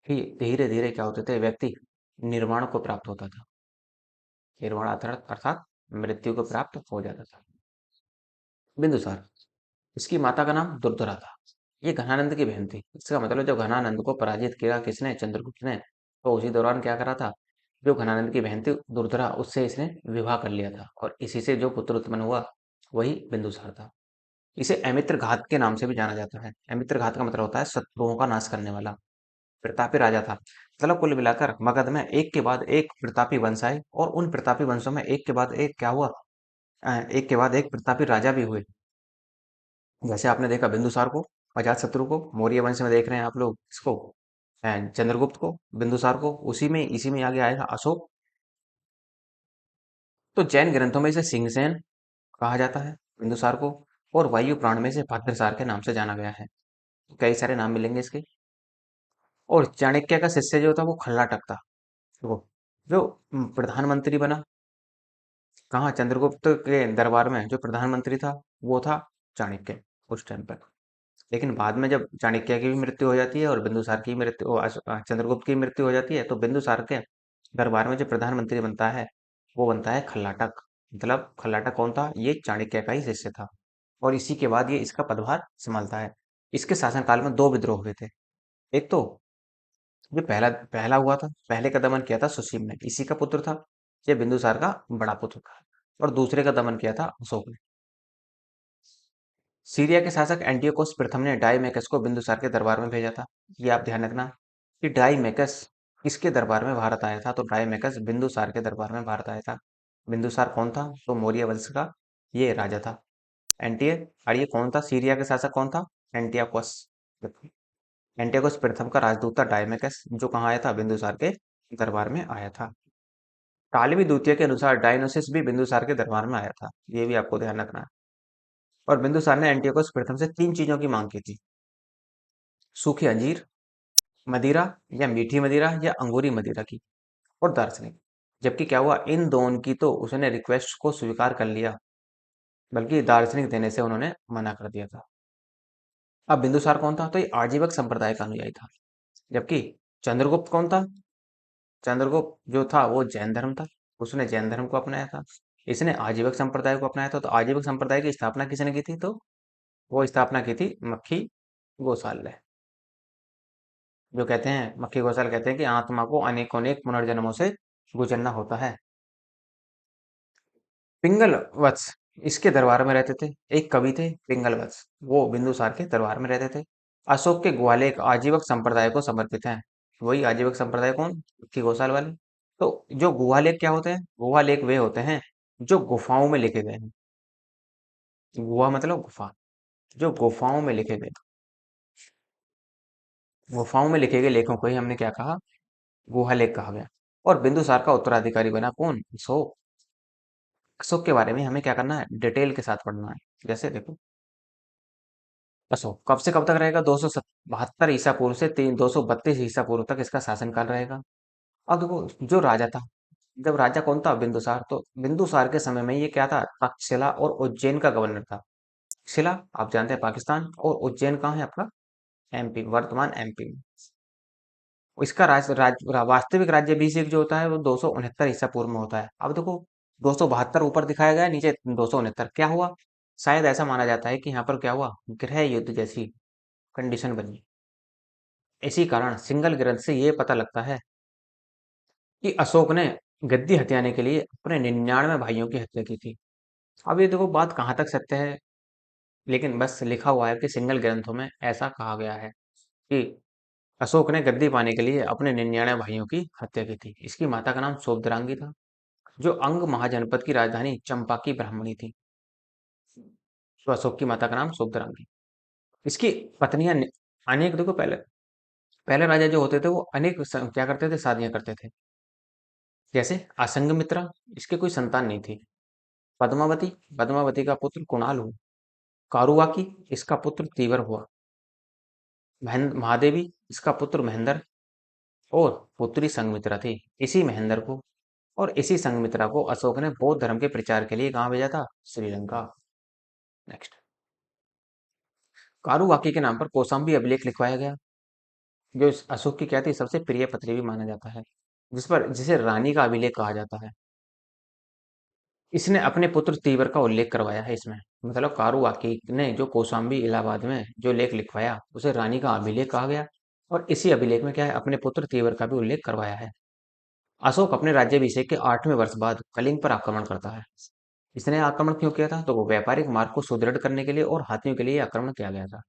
Speaker 1: ही धीरे धीरे क्या होते थे? व्यक्ति निर्वाण को प्राप्त होता था। निर्वाण अर्थात मृत्यु को प्राप्त हो जाता था। बिंदुसार, इसकी माता का नाम दुर्धरा था। ये घनानंद की बहन थी। इसका मतलब जब घनानंद को पराजित किया किसने? चंद्रगुप्त ने। तो उसी दौरान क्या करा था? जो घनानंद की बहन थी दुर्धरा, उससे इसने विवाह कर लिया था, और इसी से जो पुत्र उत्पन्न हुआ वही बिंदुसार था। इसे अमित्र घात के नाम से भी जाना जाता है। अमित्र घात का मतलब होता है शत्रुओं का नाश करने वाला। प्रतापी राजा था। मतलब कुल मिलाकर मगध में एक के बाद एक प्रतापी वंश आए, और उन प्रतापी वंशों में एक के बाद एक क्या हुआ? एक के बाद एक प्रतापी राजा भी हुए। जैसे आपने देखा बिंदुसार को, अजातशत्रु को, मौर्य वंश में देख रहे हैं आप लोग इसको, चंद्रगुप्त को, बिंदुसार को, उसी में इसी में आगे आएगा अशोक। तो जैन ग्रंथों में इसे सिंहसेन कहा जाता है बिंदुसार को, और वायु प्राण में इसे भद्रसार के नाम से जाना गया है। तो कई सारे नाम मिलेंगे इसके। और चाणक्य का शिष्य जो था वो खल्लाटक था। वो जो प्रधानमंत्री बना, कहाँ? चंद्रगुप्त के दरबार में जो प्रधानमंत्री था वो था चाणक्य उस टाइम पर। लेकिन बाद में जब चाणक्य की भी मृत्यु हो जाती है और बिंदुसार की मृत्यु चंद्रगुप्त की मृत्यु हो जाती है, तो बिंदुसार के दरबार में जो प्रधानमंत्री बनता है वो बनता है खल्लाटक। मतलब खल्लाटक कौन था? ये चाणक्य का ही शिष्य था, और इसी के बाद ये इसका पदभार संभालता है। इसके शासनकाल में दो विद्रोह हुए थे। एक तो जो पहला पहला हुआ था, पहले का दमन किया था सुसीम ने, इसी का पुत्र था। ये बिंदुसार का बड़ा पुत्र था। और दूसरे का दमन किया था अशोक ने। सीरिया के शासक एंटियोकस प्रथम ने डाईमेकस को बिंदुसार के दरबार में भेजा था। ये आप ध्यान रखना कि डाईमेकस किसके दरबार में भारत आया था? तो डाईमेकस बिंदुसार के दरबार में भारत आया था। बिंदुसार कौन था? तो मौर्य वंश का ये राजा था। एंटिय और ये कौन था? सीरिया के शासक कौन था? एंटियोकस। एंटियोकस प्रथम का राजदूत था डाईमेकस, जो कहाँ आया था? बिंदुसार के दरबार में आया था। टालिमी द्वितीय के अनुसार डायनोसिस भी बिंदुसार के दरबार में आया था, ये भी आपको ध्यान रखना है। और बिंदुसार ने एंटियोकस प्रथम से तीन चीजों की मांग की थी: सूखी अंजीर, मदिरा या मीठी मदिरा या अंगूरी मदिरा की, और दार्शनिक। जबकि क्या हुआ, इन दोनों की तो उसने रिक्वेस्ट को स्वीकार कर लिया, बल्कि दार्शनिक देने से उन्होंने मना कर दिया था। अब बिंदुसार कौन था, तो ये आजीवक संप्रदाय का अनुयायी था। जबकि चंद्रगुप्त कौन था, चंद्रगुप्त जो था वो जैन धर्म था, उसने जैन धर्म को अपनाया था। इसने आजीवक संप्रदाय को अपनाया था। तो आजीवक संप्रदाय की स्थापना किसने की थी, तो वो स्थापना की थी मक्खी गोसाल ने। जो कहते हैं, मक्खी गोसाल कहते हैं कि आत्मा को अनेकों अनेक पुनर्जन्मों से गुजरना होता है। पिंगल वत्स इसके दरबार में रहते थे। एक कवि थे पिंगल वत्स, वो बिंदुसार के दरबार में रहते थे। अशोक के ग्वालेक आजीवक संप्रदाय को समर्पित हैं। वही आजीवक संप्रदाय कौन, मक्खी गोसाल वाले। तो जो गुहालेख क्या होते हैं, गुहालेख वे होते हैं जो गुफाओं में लिखे गए हैं। गुहा मतलब गुफा, जो गुफाओं में लिखे गए, गुफाओं में लिखे गए लेखों को ही हमने क्या कहा, गुहालेख कहा गया। और बिंदुसार का उत्तराधिकारी बना कौन, अशोक। अशोक के बारे में हमें क्या करना है, डिटेल के साथ पढ़ना है। जैसे देखो, अशोक कब से कब तक रहेगा, 272 ईसा पूर्व से 232 ईसा पूर्व तक इसका शासनकाल रहेगा। अब देखो, जो राजा था, जब राजा कौन था, बिंदुसार, तो बिंदुसार के समय में ये क्या था, तक्षशिला और उज्जैन का गवर्नर था। शिला आप जानते हैं पाकिस्तान, और उज्जैन कहाँ है आपका, एमपी, वर्तमान एमपी में। इसका वास्तविक राज्याभिषेक जो होता है वो 269 ईसा पूर्व में होता है। अब देखो, 272 ऊपर दिखाया गया है, नीचे 269, क्या हुआ, शायद ऐसा माना जाता है कि यहाँ पर क्या हुआ, गृह युद्ध जैसी कंडीशन बनी। इसी कारण सिंगल ग्रंथ से ये पता लगता है कि अशोक ने गद्दी हथियाने के लिए अपने 99 भाइयों की हत्या की थी। अब ये देखो बात कहाँ तक सत्य है, लेकिन बस लिखा हुआ है कि सिंगल ग्रंथों में ऐसा कहा गया है कि अशोक ने गद्दी पाने के लिए अपने 99 भाइयों की हत्या की थी। इसकी माता का नाम सोबद्रांगी था, जो अंग महाजनपद की राजधानी चंपा की ब्राह्मणी थी। तो अशोक की माता का नाम सोबद्रांगी। इसकी पत्नियां अनेक, देखो पहले पहले राजा जो होते थे वो अनेक क्या करते थे, शादियां करते थे। जैसे असंगमित्रा, इसके कोई संतान नहीं थी। पद्मावती, पद्मावती का पुत्र कुणाल हुआ। कारुवाकी, इसका पुत्र तीवर हुआ। महादेवी, इसका पुत्र महेंद्र। और पुत्री संघमित्रा थी। इसी महेंद्र को और इसी संघमित्रा को अशोक ने बौद्ध धर्म के प्रचार के लिए कहाँ भेजा था, श्रीलंका। नेक्स्ट, कारुवाकी के नाम पर कौशाम्बी अभिलेख लिखवाया गया, जो इस अशोक की क्या थी, सबसे प्रिय पत्री भी माना जाता है, जिसे रानी का अभिलेख कहा जाता है। इसने अपने पुत्र तीवर का उल्लेख करवाया है इसमें। मतलब कारुवाकी ने जो कौशाम्बी इलाहाबाद में जो लेख लिखवाया उसे रानी का अभिलेख कहा गया। और इसी अभिलेख में क्या है, अपने पुत्र तीवर का भी उल्लेख करवाया है। अशोक अपने राज्याभिषेक के 8वें वर्ष बाद कलिंग पर आक्रमण करता है। इसने आक्रमण क्यों किया था, तो वो व्यापारिक मार्ग को सुदृढ़ करने के लिए और हाथियों के लिए आक्रमण किया गया था।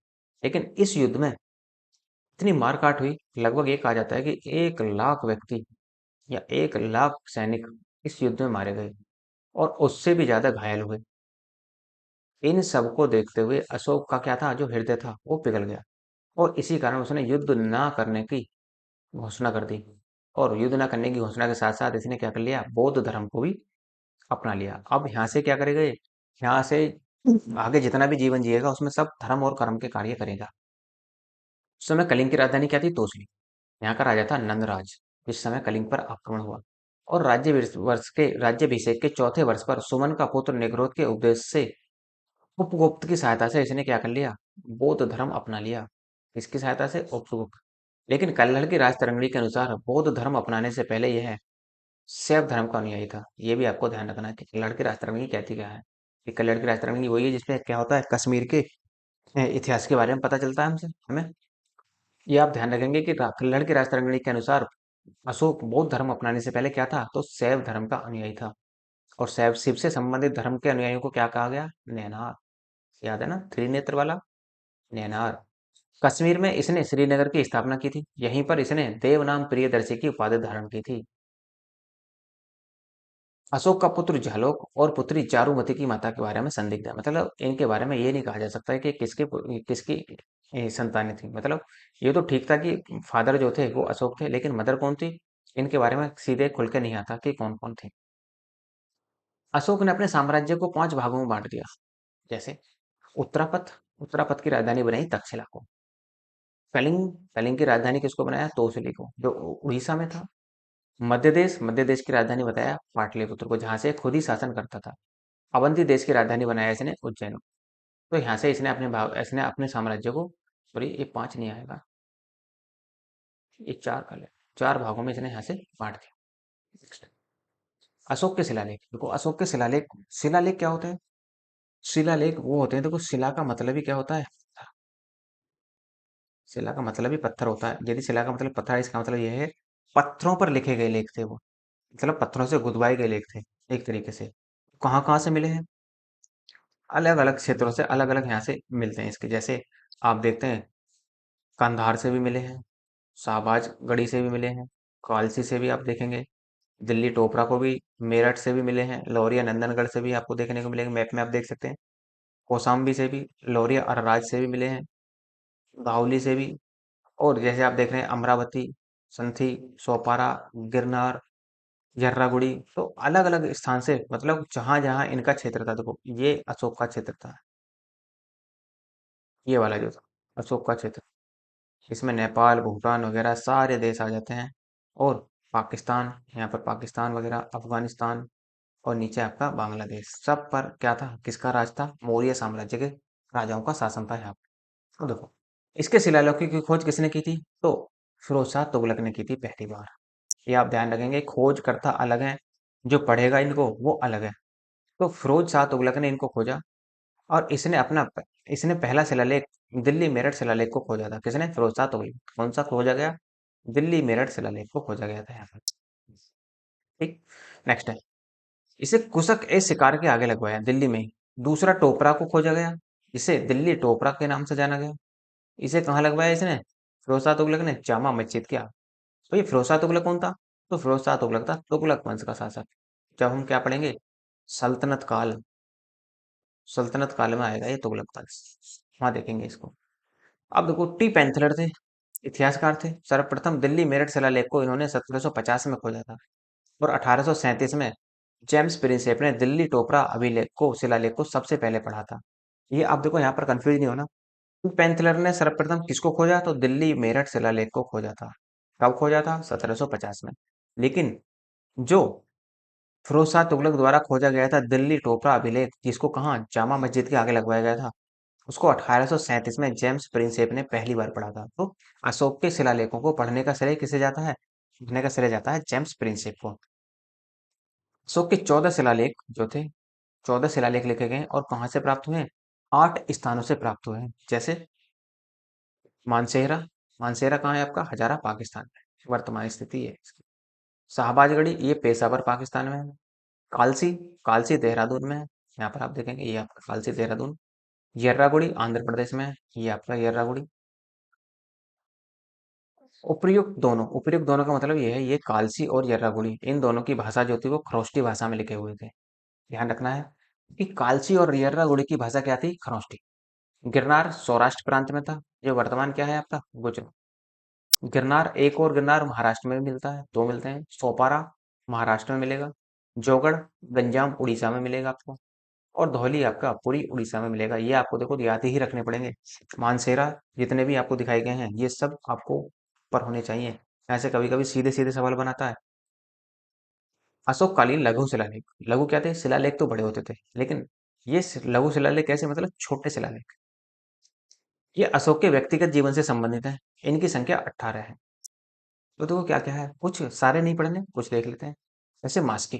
Speaker 1: लेकिन इस युद्ध में इतनी मारकाट हुई, लगभग ये कहा जाता है कि 1 लाख व्यक्ति या 1 लाख सैनिक इस युद्ध में मारे गए, और उससे भी ज्यादा घायल हुए। इन सब को देखते हुए अशोक का क्या था, जो हृदय था वो पिघल गया, और इसी कारण उसने युद्ध ना करने की घोषणा कर दी। और युद्ध ना करने की घोषणा के साथ साथ इसने क्या कर लिया, बौद्ध धर्म को भी अपना लिया। अब यहाँ से क्या करेगा ये, यहाँ से आगे जितना भी जीवन जिएगा उसमें सब धर्म और कर्म के कार्य करेगा। उस समय कलिंग की राजधानी क्या थी, तोसली। यहाँ का राजा था नंदराज। इस समय कलिंग पर आक्रमण हुआ, और राज्याभिषेक के चौथे वर्ष पर सुमन का पुत्र निग्रोध के उपदेश से उपगुप्त की सहायता से इसने क्या कर लिया, बौद्ध धर्म अपना लिया। इसकी सहायता से उपगुप्त। लेकिन कल्हड़ की राजतरंगिणी के अनुसार बौद्ध धर्म अपनाने से पहले यह शैव धर्म का अनुयायी था। ये भी आपको ध्यान रखना है कि कल्हड़ की राजतरंगिणी कहती क्या है। कि कल्हड़ की राजतरंगिणी वही है जिसमें क्या होता है, कश्मीर के इतिहास के बारे में पता चलता है हमसे हमें। ये आप ध्यान रखेंगे कि कल्हड़ की राजतरंगिणी के अनुसार अशोक बौद्ध धर्म अपनाने से पहले क्या था, तो शैव धर्म का अनुयायी था। और शैव शिव से संबंधित धर्म के अनुयायियों को क्या कहा गया, नैनार। याद है ना, त्रिनेत्र वाला नैनार। कश्मीर में इसने श्रीनगर की स्थापना की थी। यहीं पर इसने देव नाम प्रियदर्शी की उपाधि धारण की थी। अशोक का पुत्र झालोक और पुत्री चारुमती की माता के बारे में संदिग्ध है। मतलब इनके बारे में ये नहीं कहा जा सकता है कि किसकी संतानें थी। मतलब ये तो ठीक था कि फादर जो थे वो अशोक थे, लेकिन मदर कौन थी, इनके बारे में सीधे खुल के नहीं आता कि कौन कौन थे। अशोक ने अपने साम्राज्य को 5 भागों में बांट दिया। जैसे उत्तरापथ, उत्तरापथ की राजधानी बनाई तक्षशिला को। कलिंग, कलिंग की राजधानी किसको बनाया? तोसली को, जो उड़ीसा में था। मध्य देश, मध्य देश की राजधानी बताया पाटलिपुत्र को, जहां से खुद ही शासन करता था। अवंती देश की राजधानी बनाया इसने उज्जैन को। तो यहाँ से इसने अपने साम्राज्य को, सॉरी ये 5 नहीं आएगा, ये 4 कर ले, 4 भागों में इसने यहाँ से बांट दिया। Next, अशोक के शिलालेख। देखो अशोक के शिलालेख, शिलालेख क्या होते हैं? शिलालेख वो होते हैं, देखो शिला का मतलब ही क्या होता है? शिला का मतलब ही पत्थर होता है। यदि शिला का मतलब पत्थर है, इसका मतलब यह है पत्थरों पर लिखे गए लेख थे वो, मतलब पत्थरों से गुदवाए गए लेख थे एक तरीके से। कहाँ कहाँ से मिले हैं? अलग अलग क्षेत्रों से, अलग अलग यहाँ से मिलते हैं इसके। जैसे आप देखते हैं, कंधार से भी मिले हैं, शाहबाज गढ़ी से भी मिले हैं, कालसी से भी आप देखेंगे, दिल्ली टोपरा को भी, मेरठ से भी मिले हैं, लौरिया नंदनगढ़ से भी आपको देखने को मिलेंगे, मैप में आप देख सकते हैं। कौशाम्बी से भी, लौरिया अरराज से भी मिले हैं, गाहुली से भी। और जैसे आप देख रहे हैं अमरावती, संथी, सोपारा, गिरनार, यर्रागुड़ी, तो अलग अलग स्थान से, मतलब जहां जहां इनका क्षेत्र था। देखो ये अशोक का क्षेत्र था, ये वाला जो था अशोक का क्षेत्र। इसमें नेपाल, भूटान वगैरह सारे देश आ जाते हैं। और पाकिस्तान, यहाँ पर पाकिस्तान वगैरह, अफगानिस्तान, और नीचे आपका बांग्लादेश, सब पर क्या था? किसका राज था? मौर्य साम्राज्य के राजाओं का शासन था यहाँ पर। तो देखो इसके शिलालेखों की खोज किसने की थी? तो फिरोज शाह तुगलक ने की थी पहली बार। ये आप ध्यान रखेंगे, खोज करता अलग है, जो पढ़ेगा इनको वो अलग है। तो फिरोज शाह तुगलक ने इनको खोजा, और इसने पहला शिलालेख दिल्ली मेरठ शिलालेख को खोजा था। किसने? फिरोज शाह तुगलक। कौन सा खोजा गया? दिल्ली मेरठ शिलालेख को खोजा गया था यहाँ पर। ठीक। नेक्स्ट है, इसे कुशक ए शिकार के आगे लगवाया दिल्ली में ही। दूसरा टोपरा को खोजा गया, इसे दिल्ली टोपरा के नाम से जाना गया। इसे कहाँ लगवाया इसने? फिरोज शाह तुगलक ने जामा मस्जिद के आगे। तो ये फिरोज शाह तुगलक कौन था? तो फिरोज शाह तुगलक था तुगलक वंश का शासक। जब हम क्या पढ़ेंगे? सल्तनत काल, सल्तनत काल में आएगा ये तुगलक वंश, वहां देखेंगे इसको। अब देखो टी पेंथलर थे, इतिहासकार थे। सर्वप्रथम दिल्ली मेरठ शिलालेख को इन्होंने 1750 में खोजा था, और 1837 में जेम्स प्रिंसेप ने दिल्ली टोपरा अभिलेख को, शिलालेख को सबसे पहले पढ़ा था। ये आप देखो यहाँ पर कंफ्यूज नहीं होना। टी पेंथलर ने सर्वप्रथम किसको खोजा? तो दिल्ली मेरठ शिलालेख को खोजा था। कब खोजा था? 1750 में। लेकिन जो फिरोज शाह तुगलक द्वारा खोजा गया था दिल्ली टोपरा अभिलेख, जिसको कहाँ जामा मस्जिद के आगे लगवाया गया था, उसको 1837 में जेम्स प्रिंसेप ने पहली बार पढ़ा था। तो अशोक के शिलालेखों को पढ़ने का श्रेय किसे जाता है? पढ़ने का श्रेय जाता है जेम्स प्रिंसेप को। अशोक के 14 शिलालेख जो थे, 14 शिलालेख लिखे गए, और कहाँ से प्राप्त हुए? 8 स्थानों से प्राप्त हुए हैं। जैसे मानसेहरा, मानसेहरा कहाँ है आपका? हजारा पाकिस्तान में, वर्तमान स्थिति है इसकी। शाहबाजगढ़ी, ये पेशावर पाकिस्तान में है। कालसी, कालसी देहरादून में है, यहाँ पर आप देखेंगे ये आपका कालसी देहरादून। यर्रागुड़ी आंध्र प्रदेश में है, ये आपका यर्रागुड़ी। उपर्युक्त दोनों का मतलब ये है, ये कालसी और यर्रागुड़ी, इन दोनों की भाषा जो थी वो खरोष्टी भाषा में लिखे हुए थे। ध्यान रखना है कि कालसी और यर्रागुड़ी की भाषा क्या थी? खरोष्टी। गिरनार सौराष्ट्र प्रांत में था, जो वर्तमान क्या है आपका? गुजरात। गिरनार, एक और गिरनार महाराष्ट्र में भी मिलता है, दो मिलते हैं। सोपारा महाराष्ट्र में मिलेगा, जोगड़ गंजाम उड़ीसा में मिलेगा आपको, और धौली आपका पूरी उड़ीसा में मिलेगा। ये आपको देखो याद ही रखने पड़ेंगे। मानसेरा जितने भी आपको दिखाए गए हैं, ये सब आपको पर होने चाहिए। ऐसे कभी कभी सीधे सीधे सवाल बनाता है। अशोककालीन लघु शिलालेख, लघु क्या थे? शिलालेख तो बड़े होते थे, लेकिन ये लघु शिलालेख कैसे? मतलब छोटे शिलालेख। ये अशोक के व्यक्तिगत जीवन से संबंधित है। इनकी संख्या 18 है। तो देखो क्या क्या है, कुछ सारे नहीं पढ़ने, कुछ देख लेते हैं। जैसे मास्की,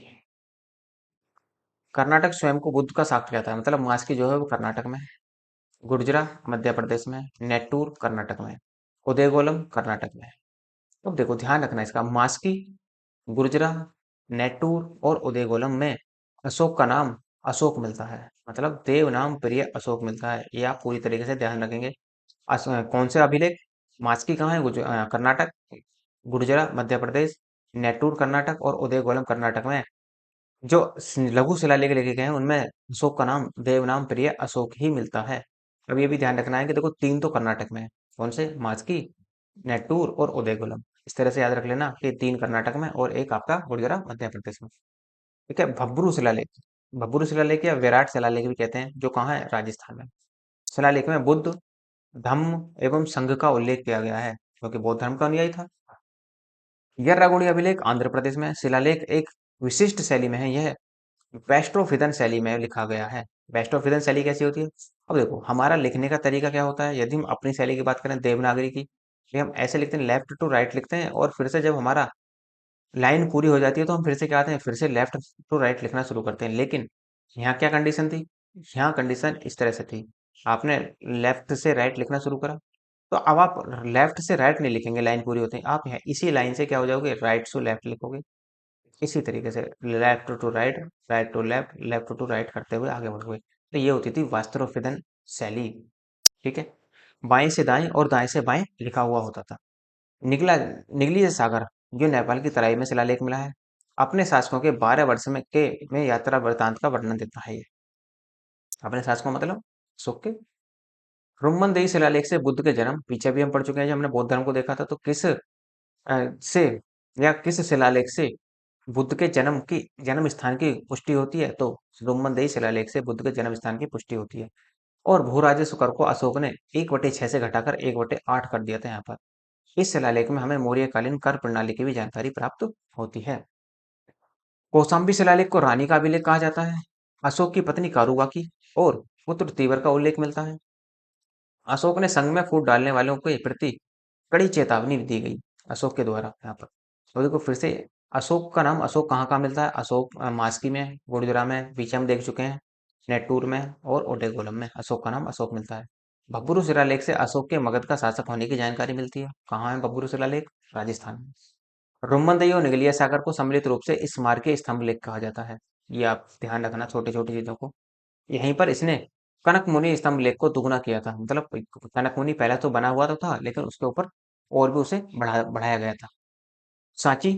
Speaker 1: कर्नाटक स्वयं को बुद्ध का साक्ष्य कहता है, मतलब मास्की जो है वो कर्नाटक में है। गुर्जरा मध्य प्रदेश में, नेटूर कर्नाटक में, उदयगोलम कर्नाटक में। अब देखो ध्यान रखना इसका, मास्की, गुर्जरा, नेटूर और उदयगोलम में अशोक का नाम अशोक मिलता है, मतलब देव नाम प्रिय अशोक मिलता है। ये आप पूरी तरीके से ध्यान रखेंगे। कौन से अभिलेख? मास्की कहाँ है? कर्नाटक, गुर्जरा मध्य प्रदेश, नेटूर कर्नाटक और उदयगोलम कर्नाटक में जो लघु शिलालेख लिखे गए हैं, उनमें अशोक का नाम देवनाम प्रिय अशोक ही मिलता है। अब ये भी ध्यान रखना है कि देखो तीन तो कर्नाटक में है। कौन से? मास्की, नेटूर और उदयगुलम। इस तरह से याद रख लेना कि 3 कर्नाटक में और एक आपका गुजरात मध्य प्रदेश में। ठीक है, भब्रू शिलालेख। भब्रू शिलालेख या विराट शिलालेख भी कहते हैं, जो कहाँ है, राजस्थान में। शिलालेख में बुद्ध, धम्म एवं संघ का उल्लेख किया गया है, क्योंकि बौद्ध धर्म का अनुयायी था। यर्रागुड़ी अभिलेख आंध्र प्रदेश में। शिलालेख एक विशिष्ट शैली में है, यह वेस्टरोफिदन शैली में लिखा गया है। वेस्टरोफिदन शैली कैसी होती है? अब देखो, हमारा लिखने का तरीका क्या होता है, यदि हम अपनी शैली की बात करें देवनागरी की, ये हम ऐसे लिखते हैं, लेफ्ट टू राइट लिखते हैं, और फिर से जब हमारा लाइन पूरी हो जाती है तो हम फिर से क्या आते हैं, फिर से लेफ्ट टू राइट लिखना शुरू करते हैं। लेकिन यहाँ क्या कंडीशन थी? यहाँ कंडीशन इस तरह से थी, आपने लेफ्ट से राइट लिखना शुरू करा, तो अब आप लेफ्ट से राइट नहीं लिखेंगे लाइन पूरी होते हैं, आप यहाँ इसी लाइन से क्या हो जाओगे, राइट टू लेफ्ट लिखोगे। इसी तरीके से left to right, right to left, left to right करते हुए आगे बढ़ोगे। तो ये होती थी वास्त्रोफिदन शैली। ठीक है, बाएं से दाएं और दाएं से बाएं लिखा हुआ होता था। निगला निगली सागर, जो नेपाल की तराई में शिलालेख मिला है, अपने शासकों के 12 वर्ष में यात्रा वृतांत का वर्णन देता है ये। अपने शासकों मतलब अशोक के। रुम्मनदेही शिलालेख से बुद्ध के जन्म, पीछे भी हम पढ़ चुके हैं जब हमने बौद्ध धर्म को देखा था, तो से या किस शिलालेख से बुद्ध के जन्म स्थान की पुष्टि होती है? तो रुम्मनदेही शिलालेख से बुद्ध के जन्म स्थान की पुष्टि होती है। और भूराजस्व कर को अशोक ने 1/6 से घटाकर 1/8 कर दिया था यहाँ पर। इस शिलालेख में हमें मौर्यकालीन कर प्रणाली की भी जानकारी प्राप्त होती है। कौशाम्बी शिलालेख को रानी का अभिलेख कहा जाता है। अशोक की पत्नी कारूबा की और पुत्र तीवर का उल्लेख मिलता है। अशोक ने संघ में फूट डालने वालों के प्रति कड़ी चेतावनी दी गई अशोक के द्वारा यहाँ पर। तो देखो फिर से, अशोक का नाम अशोक कहाँ कहाँ मिलता है? अशोक मास्की में, गुड़जरा में, पीछे हम देख चुके हैं, नेटूर में और ओडेगोलम में अशोक का नाम अशोक मिलता है। भब्बुरु शिलालेख से अशोक के मगध का शासक होने की जानकारी मिलती है। कहाँ है भब्बुरु शिलालेख? राजस्थान में। रोमनदेही और निगलिया सागर को सम्मिलित रूप से स्मारकीय स्तंभ लेख कहा जाता है। ये आप ध्यान रखना छोटी छोटी चीजों को। यहीं पर इसने कनक मुनि स्तंभ लेख को दुगना किया था, मतलब कनक मुनि पहले तो बना हुआ तो था, लेकिन उसके ऊपर और भी उसे बढ़ाया गया था। सांची,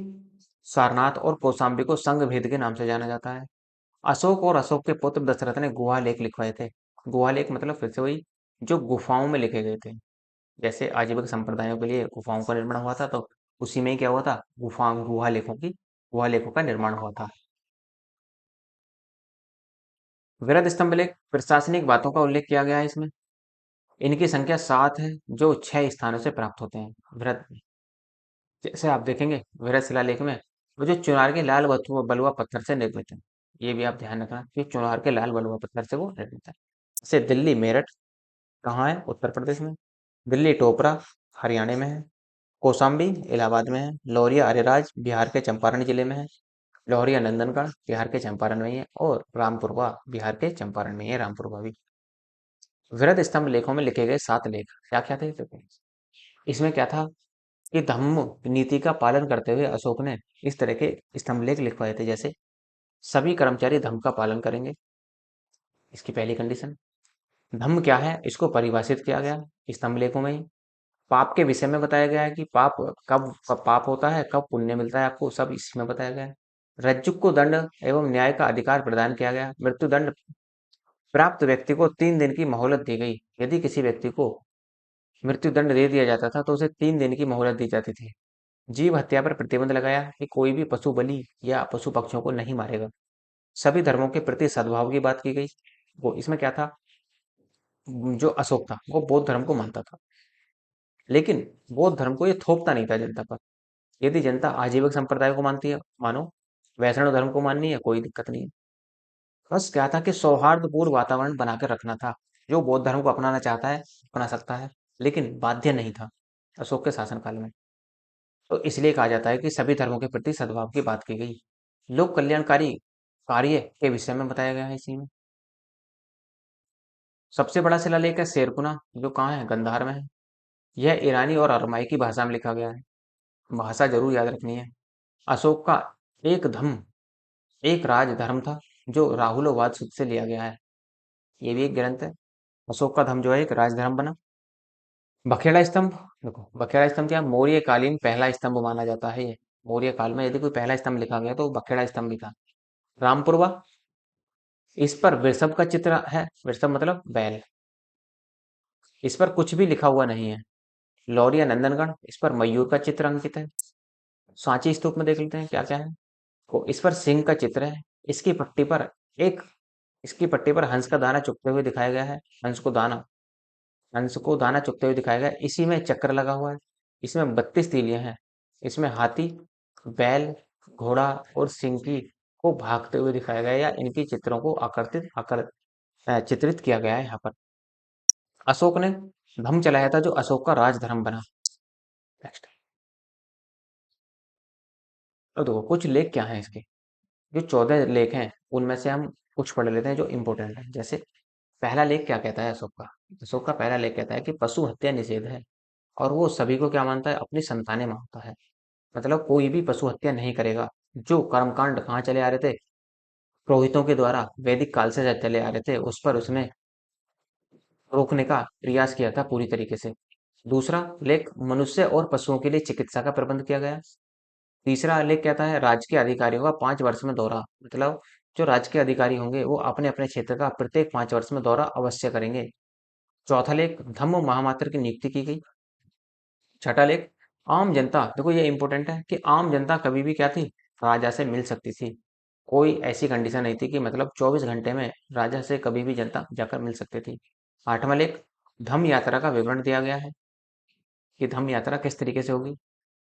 Speaker 1: सारनाथ और कौशाम्बी को संघ भेद के नाम से जाना जाता है। अशोक और अशोक के पुत्र दशरथ ने गुहा लेख लिखवाए थे। गुहा लेख मतलब फिर से वही, जो गुफाओं में लिखे गए थे। जैसे आजीविक संप्रदायों के लिए गुफाओं का निर्माण हुआ था, तो उसी में ही क्या हुआ था, गुहा लेखों का निर्माण हुआ था। वृहद स्तंभ लेख प्रशासनिक बातों का उल्लेख किया गया है इसमें। इनकी संख्या 7 है, जो 6 स्थानों से प्राप्त होते हैं। वृहद, जैसे आप देखेंगे वृहद शिलालेख में, वो जो चुनार के लाल बलुआ पत्थर से निर्मित है। ये भी आप ध्यान रखना कि चुनार के लाल बलुआ पत्थर से वो निर्मित है। जैसे दिल्ली मेरठ कहाँ है? उत्तर प्रदेश में। दिल्ली टोपरा हरियाणा में है। कौशाम्बी इलाहाबाद में है। लौरिया अरेराज बिहार के चंपारण जिले में है। लौरिया नंदनगढ़ बिहार के चंपारण में ही है। और रामपुरवा बिहार के चंपारण में ही है, रामपुरवा भी। वृहद स्तंभ लेखों में लिखे गए 7 लेख क्या क्या थे? देखो, इसमें क्या था कि धम्म नीति का पालन करते हुए अशोक ने इस तरह के स्तंभ लेख लिखवाए थे, जैसे सभी कर्मचारी धम्म का पालन करेंगे, इसकी पहली कंडीशन। धम्म क्या है, इसको परिभाषित किया गया स्तंभ लेखों में ही। पाप के विषय में बताया गया है कि कब पाप होता है, कब पुण्य मिलता है आपको, सब इसी में बताया गया है। रज्जुक को दंड एवं न्याय का अधिकार प्रदान किया गया। मृत्युदंड प्राप्त व्यक्ति को 3 दिन की मोहलत दी गई। यदि किसी व्यक्ति को मृत्युदंड दे दिया जाता था तो उसे 3 दिन की मोहलत दी जाती थी। जीव हत्या पर प्रतिबंध लगाया कि कोई भी पशु बलि या पशु पक्षियों को नहीं मारेगा। सभी धर्मों के प्रति सद्भाव की बात की गई। वो इसमें क्या था, जो अशोक था वो बौद्ध धर्म को मानता था, लेकिन बौद्ध धर्म को ये थोपता नहीं था जनता पर। यदि जनता आजीविक संप्रदाय को मानती है, मानो। वैष्णव धर्म को माननी है, कोई दिक्कत नहीं है। बस क्या था कि सौहार्दपूर्ण वातावरण बनाकर रखना था। जो बौद्ध धर्म को अपनाना चाहता है अपना सकता है, लेकिन बाध्य नहीं था अशोक के शासनकाल में। तो इसलिए कहा जाता है कि सभी धर्मों के प्रति सद्भाव की बात की गई। लोक कल्याणकारी कार्य के विषय में बताया गया है इसी में। सबसे बड़ा शिलालेख है शेरकुना, जो कहाँ है? गंधार में है। यह ईरानी और अरमाई की भाषा में लिखा गया है। भाषा जरूर याद रखनी है। अशोक का एक धम्म एक राज धर्म था, जो राहुलोवाद सूत्र से लिया गया है। ये भी एक ग्रंथ है। अशोक का धर्म जो है एक राजधर्म बना। बखेड़ा स्तंभ, देखो बखेड़ा स्तंभ क्या, मौर्य कालीन पहला स्तंभ माना जाता है ये। मौर्य काल में यदि कोई पहला स्तंभ लिखा गया तो बखेड़ा स्तंभ भी था। रामपुरवा, इस पर वृषभ का चित्र है। वृषभ मतलब बैल। इस पर कुछ भी लिखा हुआ नहीं है। लौरिया नंदनगढ़, इस पर मयूर का चित्र अंकित है। सांची स्तूप में देख लेते हैं क्या क्या है। तो इस पर सिंह का चित्र है। इसकी पट्टी पर एक इसकी पट्टी पर हंस का दाना चुगते हुए दिखाया गया है। हंस को दाना चुगते हुए दिखाया गया है। इसी में चक्र लगा हुआ है। इसमें 32 तीलियां हैं। इसमें हाथी, बैल, घोड़ा और सिंह की को भागते हुए दिखाया गया है, या इनकी चित्रों को चित्रित किया गया है यहाँ पर। अशोक ने धम्म चलाया था, जो अशोक का राजधर्म बना। नेक्स्ट। तो देखो कुछ लेख क्या हैं इसके। जो 14 लेख हैं उनमें से हम कुछ पढ़ लेते हैं जो इंपॉर्टेंट है। जैसे पहला लेख क्या कहता है अशोक का। अशोक का पहला लेख कहता है कि पशु हत्या निषेध है। और वो सभी को क्या मानता है, अपनी संतानें मानता है। मतलब कोई भी पशु हत्या नहीं करेगा। जो कर्मकांड कहाँ चले आ रहे थे, पुरोहितों के द्वारा वैदिक काल से चले आ रहे थे, उस पर उसने रोकने का प्रयास किया था पूरी तरीके से। दूसरा लेख, मनुष्य और पशुओं के लिए चिकित्सा का प्रबंध किया गया। तीसरा लेख कहता है राजकीय अधिकारियों का 5 वर्ष में दौरा। मतलब जो राजकीय अधिकारी होंगे वो अपने अपने क्षेत्र का प्रत्येक 5 वर्ष में दौरा अवश्य करेंगे। चौथा लेख, धम्म महामात्र की नियुक्ति की गई। छठा लेख, आम जनता, देखो ये इंपॉर्टेंट है कि आम जनता कभी भी क्या थी, राजा से मिल सकती थी। कोई ऐसी कंडीशन नहीं थी कि मतलब 24 घंटे में राजा से कभी भी जनता जाकर मिल सकती थी। आठवां लेख, धम्म यात्रा का विवरण दिया गया है कि धम्म यात्रा किस तरीके से होगी।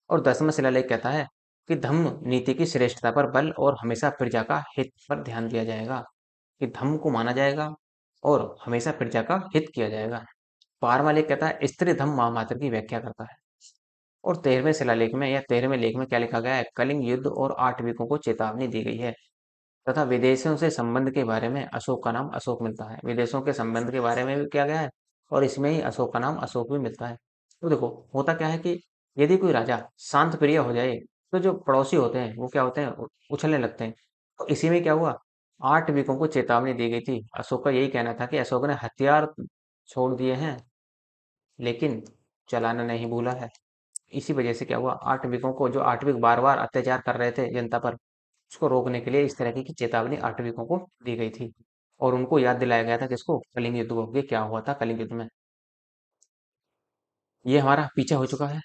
Speaker 1: और 10वां शिलालेख कहता है कि धम्म नीति की श्रेष्ठता पर बल और हमेशा प्रजा का हित पर ध्यान दिया जाएगा। कि धम्म को माना जाएगा और हमेशा प्रजा का हित किया जाएगा। 12वां लेख कहता है स्त्री धम्म महामात्र की व्याख्या करता है। और 13वें शिलालेख में या 13वें लेख में क्या लिखा गया है, कलिंग युद्ध और आठविकों को चेतावनी दी गई है। तथा विदेशों से संबंध के बारे में अशोक का नाम अशोक मिलता है। विदेशों के संबंध के बारे में भी किया गया है और इसमें ही अशोक का नाम अशोक भी मिलता है। तो देखो होता क्या है कि यदि कोई राजा शांत प्रिय हो जाए तो जो पड़ोसी होते हैं वो क्या होते हैं, उछलने लगते हैं। तो इसी में क्या हुआ, 8 विकों को चेतावनी दी गई थी। अशोक का यही कहना था कि अशोक ने हथियार छोड़ दिए हैं लेकिन चलाना नहीं भूला है। इसी वजह से क्या हुआ, 8 विकों को, जो 8 विक बार बार अत्याचार कर रहे थे जनता पर, उसको रोकने के लिए इस तरह की चेतावनी 8 विकों को दी गई थी। और उनको याद दिलाया गया था किसको, कलिंग युद्ध को, कि क्या हुआ था कलिंग युद्ध में। ये हमारा पीछे हो चुका है।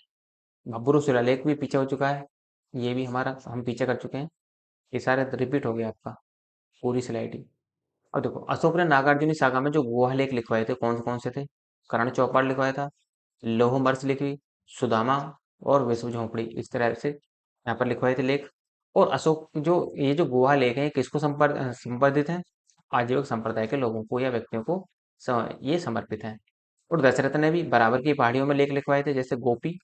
Speaker 1: भब्बुरु शिलालेख भी पीछे हो चुका है। ये भी हमारा हम पीछे कर चुके हैं। ये सारे रिपीट हो गया आपका, पूरी स्लाइड ही। और देखो अशोक ने नागार्जुनी सागा में जो गुहा लेख लिखवाए थे कौन कौन से थे। कर्ण चौपाल लिखवाया था, लोहमर्ष लिखी, सुदामा और विश्व झोंपड़ी, इस तरह से यहाँ पर लिखवाए थे लेख। और अशोक जो ये जो गुहा लेख है ये किसको संपादित है, आजीविक संप्रदाय के लोगों को या व्यक्तियों को ये समर्पित है। और दशरथ ने भी बराबर की पहाड़ियों में लेख लिखवाए थे, जैसे गोपी,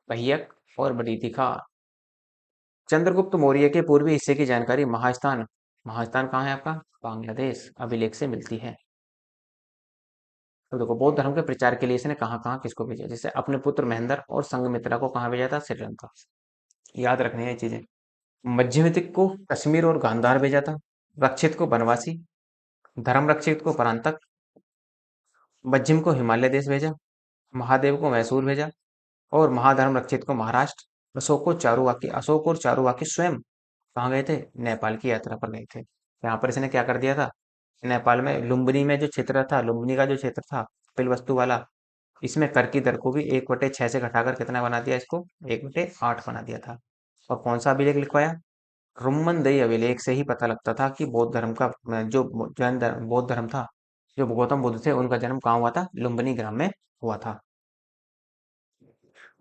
Speaker 1: पहियक और बरीथिका। चंद्रगुप्त मौर्य के पूर्वी हिस्से की जानकारी महास्थान, महास्थान कहाँ है आपका, बांग्लादेश, अभिलेख से मिलती है। तो देखो बौद्ध धर्म के प्रचार के लिए इसने कहाँ कहाँ किसको भेजा, जैसे अपने पुत्र महेंद्र और संघमित्रा को कहाँ भेजा था, श्रीलंका। याद रखनी है ये चीजें। मध्यमितिक को कश्मीर और गांधार भेजा था। रक्षित को बनवासी, धर्म रक्षित को परांतक, मध्यम को हिमालय देश भेजा, महादेव को मैसूर भेजा और महाधर्म रक्षित को महाराष्ट्र। अशोक और चारुवाकी स्वयं कहाँ गए थे, नेपाल की यात्रा पर गए थे। यहाँ पर इसने क्या कर दिया था, नेपाल में लुम्बिनी में जो क्षेत्र था, लुम्बिनी का जो क्षेत्र था कपिल वस्तु वाला, इसमें कर की दर को भी 1/6 से घटाकर कितना बना दिया, इसको 1/8 बना दिया था। और कौन सा अभिलेख लिखवाया, रुम्मनदेही अभिलेख से ही पता लगता था कि बौद्ध धर्म का जो जैन धर्म बौद्ध धर्म था, जो गौतम बुद्ध थे उनका जन्म कहाँ हुआ था, लुम्बिनी ग्राम में हुआ था।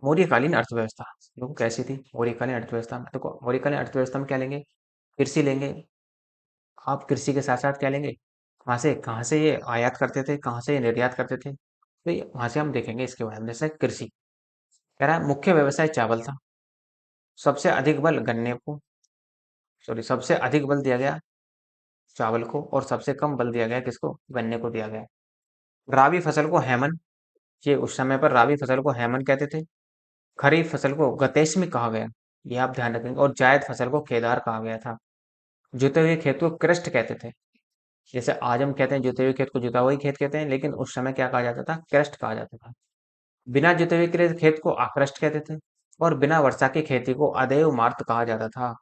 Speaker 1: मौर्यकालीन अर्थव्यवस्था देखो कैसी थी। मौर्यकालीन अर्थव्यवस्था में देखो, मौर्यकालीन अर्थव्यवस्था में क्या लेंगे, कृषि लेंगे। आप कृषि के साथ साथ क्या लेंगे, कहाँ से ये आयात करते थे, कहाँ से ये निर्यात करते थे, तो ये वहां से हम देखेंगे इसके बारे में। जैसे कृषि कह रहा है, मुख्य व्यवसाय चावल था। सबसे अधिक बल गन्ने को, सॉरी, सबसे अधिक बल दिया गया चावल को और सबसे कम बल दिया गया किसको, गन्ने को दिया गया। राबी फसल को हेमन, ये उस समय पर राबी फसल को हेमन कहते थे। खरीफ फसल को गतेश्मी कहा गया, ये आप ध्यान रखेंगे। और जायद फसल को केदार कहा गया था। जुते हुए खेत को कृष्ट कहते थे। जैसे आज हम कहते हैं जुते हुए खेत को जुता हुआ ही खेत कहते हैं, लेकिन उस समय क्या कहा जाता था, कृष्ट कहा जाता था। बिना जुते हुए खेत को आकृष्ट कहते थे। और बिना वर्षा की खेती को अदेव मार्त कहा जाता था।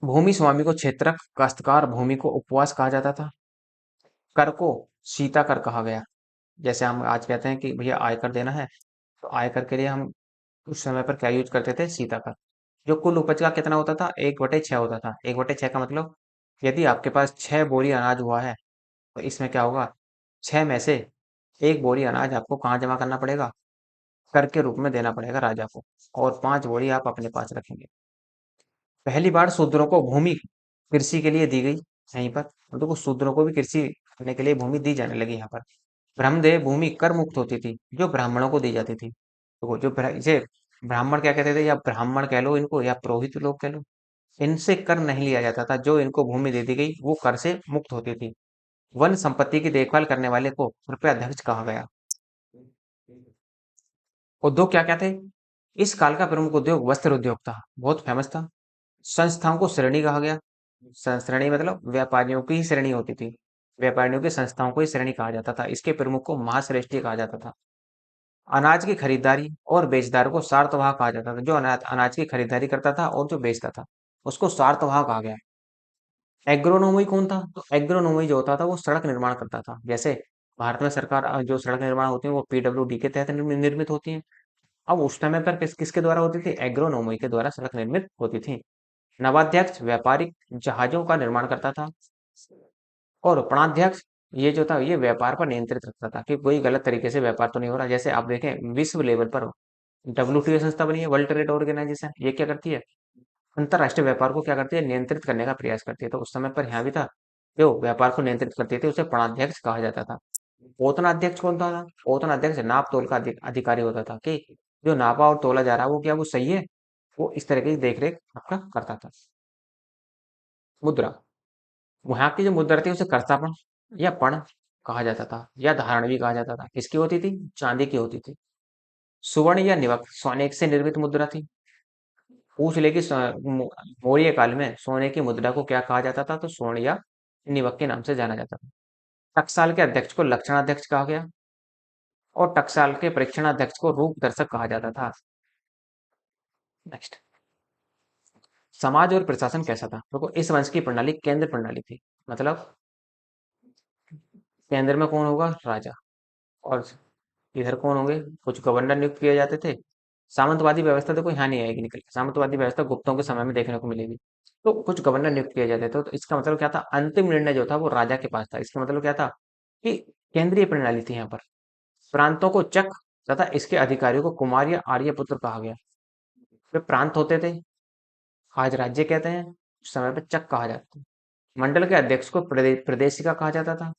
Speaker 1: भूमि स्वामी को क्षेत्रक, काश्तकार भूमि को उपवास कहा जाता था। कर को सीता कर कहा गया। जैसे हम आज कहते हैं कि भैया आयकर देना है, तो आयकर के लिए हम उस समय पर क्या यूज करते थे? सीता कर। जो कुल उपज का कितना होता था? 1/6 होता था। 1/6 का मतलब यदि आपके पास 6 बोरी अनाज हुआ है, तो इसमें क्या होगा? 6 में से 1 बोरी अनाज आपको कहाँ जमा करना पड़ेगा? कर के रूप में देना पड़ेगा राजा को, और 5 बोरी आप अपने पास रखेंगे। पहली बार शूद्रों को भूमि कृषि के लिए दी गई यहीं पर, मतलब को शूद्रों को भी कृषि करने के लिए भूमि दी जाने लगी यहाँ पर। ब्रह्मदेव भूमि कर मुक्त होती थी, जो ब्राह्मणों को दी जाती थी। तो जो इसे ब्राह्मण क्या कहते थे, या ब्राह्मण कह लो इनको, या पुरोहित लोग कह लो, इनसे कर नहीं लिया जाता था। जो इनको भूमि दे दी गई वो कर से मुक्त होती थी। वन संपत्ति की देखभाल करने वाले को कृपया अध्यक्ष कहा गया। उद्योग क्या क्या थे? इस काल का प्रमुख उद्योग वस्त्र उद्योग था, बहुत फेमस था। संस्थाओं को श्रेणी कहा गया। श्रेणी मतलब व्यापारियों की ही श्रेणी होती थी। व्यापारियों की संस्थाओं को ही श्रेणी कहा जाता था। इसके प्रमुख को महाश्रेष्ठी कहा जाता था। अनाज की खरीदारी और बेचदार को सार्तवाह कहा जाता था। जो अनाज की खरीदारी करता था और जो बेचता था, उसको सार्तवाह कहा गया। एग्रोनोमी कौन था? तो एग्रोनोमी जो होता था वो सड़क निर्माण करता था। जैसे भारत में सरकार जो सड़क निर्माण होती है वो पीडब्ल्यूडी के तहत निर्मित होती है। अब उस समय पर किसके द्वारा होती थी? एग्रोनोमी के द्वारा सड़क निर्मित होती थी। नवाध्यक्ष व्यापारिक जहाजों का निर्माण करता था। और उपनाध्यक्ष ये जो था ये व्यापार पर नियंत्रित रखता था कि कोई गलत तरीके से व्यापार तो नहीं हो रहा। जैसे आप देखें विश्व लेवल पर डब्ल्यूटीओ संस्था बनी है, वर्ल्ड ट्रेड ऑर्गेनाइजेशन, ये क्या करती है? अंतरराष्ट्रीय व्यापार को क्या करती है? नियंत्रित करने का प्रयास करती है। तो उस समय पर यहाँ भी था, जो व्यापार को नियंत्रित करती थी उसे पणाध्यक्ष कहा जाता था। पोतनाध्यक्ष कौन था? पोतनाध्यक्ष नाप तोल का अधिकारी होता था कि जो नापा और तोला जा रहा है वो क्या वो सही है, वो इस तरह की देख रेख आपका करता था। मुद्रा, वहां की जो मुद्रा थी उसे कर्तापण या पण कहा जाता था, या धारण भी कहा जाता था। किसकी होती थी? चांदी की होती थी। सुवर्ण या निवक सोने से निर्मित मुद्रा थी। पूछ ले कि मौर्य काल में सोने की मुद्रा को क्या कहा जाता था? तो स्वर्ण या निवक के नाम से जाना जाता था। टकसाल के अध्यक्ष को लक्षणाध्यक्ष कहा गया, और टकसाल के परीक्षणाध्यक्ष को रूप दर्शक कहा जाता था। नेक्स्ट, समाज और प्रशासन कैसा था? देखो इस वंश की प्रणाली केंद्र प्रणाली थी। मतलब केंद्र में कौन होगा? राजा। और इधर कौन होंगे? कुछ गवर्नर नियुक्त किए जाते थे। सामंतवादी व्यवस्था देखो यहाँ नहीं आएगी निकल के। सामंतवादी व्यवस्था गुप्तों के समय में देखने को मिलेगी। तो कुछ गवर्नर नियुक्त किए जाते थे। तो इसका मतलब क्या था? अंतिम निर्णय जो था वो राजा के पास था। इसका मतलब क्या था कि केंद्रीय प्रणाली थी यहाँ पर। प्रांतों को चक तथा इसके अधिकारियों को कुमार या आर्यपुत्र कहा गया। वे प्रांत होते थे, आज राज्य कहते हैं, उस समय पर चक कहा जाता था। मंडल के अध्यक्ष को प्रदेशिका कहा जाता था।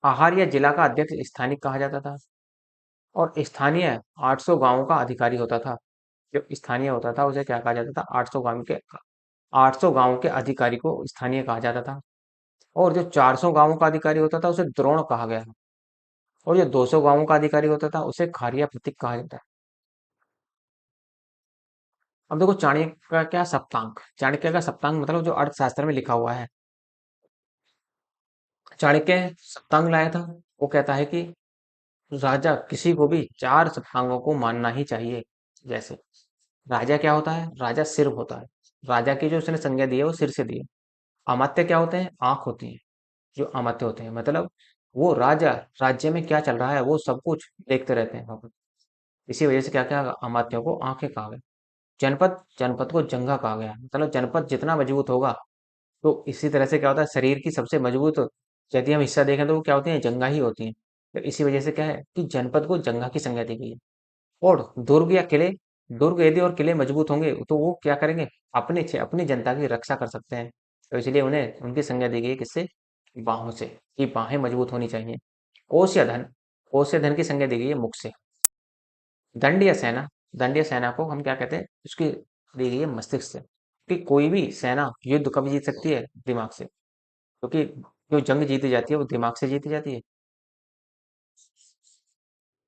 Speaker 1: आहार या जिला का अध्यक्ष स्थानिक कहा जाता था। और स्थानीय 800 गांवों का अधिकारी होता था। जो स्थानीय होता था उसे क्या कहा जाता था? 800 गांवों के अधिकारी को स्थानीय कहा जाता था। और जो 400 गांवों का अधिकारी होता था उसे द्रोण कहा गया। और जो 200 गांवों का अधिकारी होता था उसे खारिया प्रतीक कहा जाता है। अब देखो चाणक्य का क्या सप्तांक, चाणक्य का सप्तांक मतलब जो अर्थशास्त्र में लिखा हुआ है। चाणक्य सप्तांक लाया था। वो कहता है कि राजा किसी को भी 4 सप्तांगों को मानना ही चाहिए। जैसे राजा क्या होता है? राजा सिर होता है। राजा की जो उसने संज्ञा दी है वो सिर से दी है। अमात्य क्या होते हैं? आंख होती है। जो अमात्य होते हैं मतलब वो राजा राज्य में क्या चल रहा है वो सब कुछ देखते रहते हैं वहां पर। इसी वजह से क्या क्या अमात्यों को आंखें कहा गया। जनपद, जनपद को जंगा कहा गया। मतलब जनपद जितना मजबूत होगा, तो इसी तरह से क्या होता है शरीर की सबसे मजबूत यदि हम हिस्सा देखें तो वो क्या होती है? जंगा ही होती है। तो इसी वजह से क्या है कि जनपद को जंगा की संज्ञा दी गई है। और दुर्ग या किले, दुर्ग यदि और किले मजबूत होंगे तो वो क्या करेंगे? अपनी जनता की रक्षा कर सकते हैं। तो इसलिए उन्हें उनकी संज्ञा दी गई है किससे? बाहों से, कि बाहें मजबूत होनी चाहिए। कोष या धन, कोष या धन की संज्ञा दी गई है मुख से। दंड या सेना, दंड या सेना को हम क्या कहते हैं? उसकी दी गई है मस्तिष्क से। कि कोई भी सेना युद्ध कब जीत सकती है? दिमाग से। क्योंकि जो जंग जीती जाती है वो दिमाग से जीती जाती है।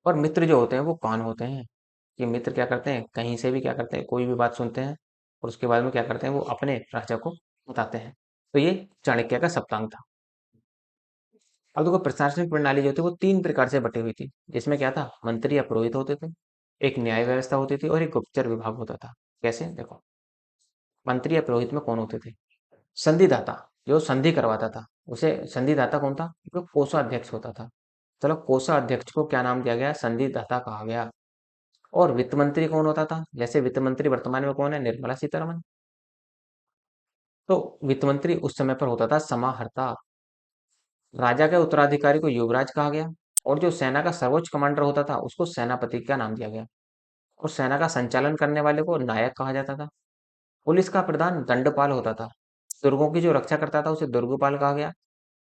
Speaker 1: और मित्र जो होते हैं वो कौन होते हैं? कि मित्र क्या करते हैं? कहीं से भी क्या करते हैं? कोई भी बात सुनते हैं और उसके बाद में क्या करते हैं? वो अपने राजा को बताते हैं। तो ये चाणक्य का सप्तांग था। अब देखो प्रशासनिक प्रणाली जो थी वो 3 प्रकार से बटी हुई थी। जिसमें क्या था? मंत्री या पुरोहित होते थे, एक न्याय व्यवस्था होती थी और एक गुप्तचर विभाग होता था। कैसे? देखो मंत्री या पुरोहित में कौन होते थे? संधिदाता, जो संधि करवाता था उसे संधिदाता कौन था? जो कोषाध्यक्ष होता था। चलो, कोषाध्यक्ष को क्या नाम दिया गया? संधिदाता कहा गया। और वित्त मंत्री कौन होता था? जैसे वित्त मंत्री वर्तमान में कौन है? निर्मला सीतारमन। तो वित्त मंत्री उस समय पर होता था समाहर्ता। राजा के उत्तराधिकारी को युवराज कहा गया। और जो सेना का सर्वोच्च कमांडर होता था उसको सेनापति का नाम दिया गया। और सेना का संचालन करने वाले को नायक कहा जाता था। पुलिस का प्रधान दंडपाल होता था। दुर्गों की जो रक्षा करता था उसे दुर्गपाल कहा गया।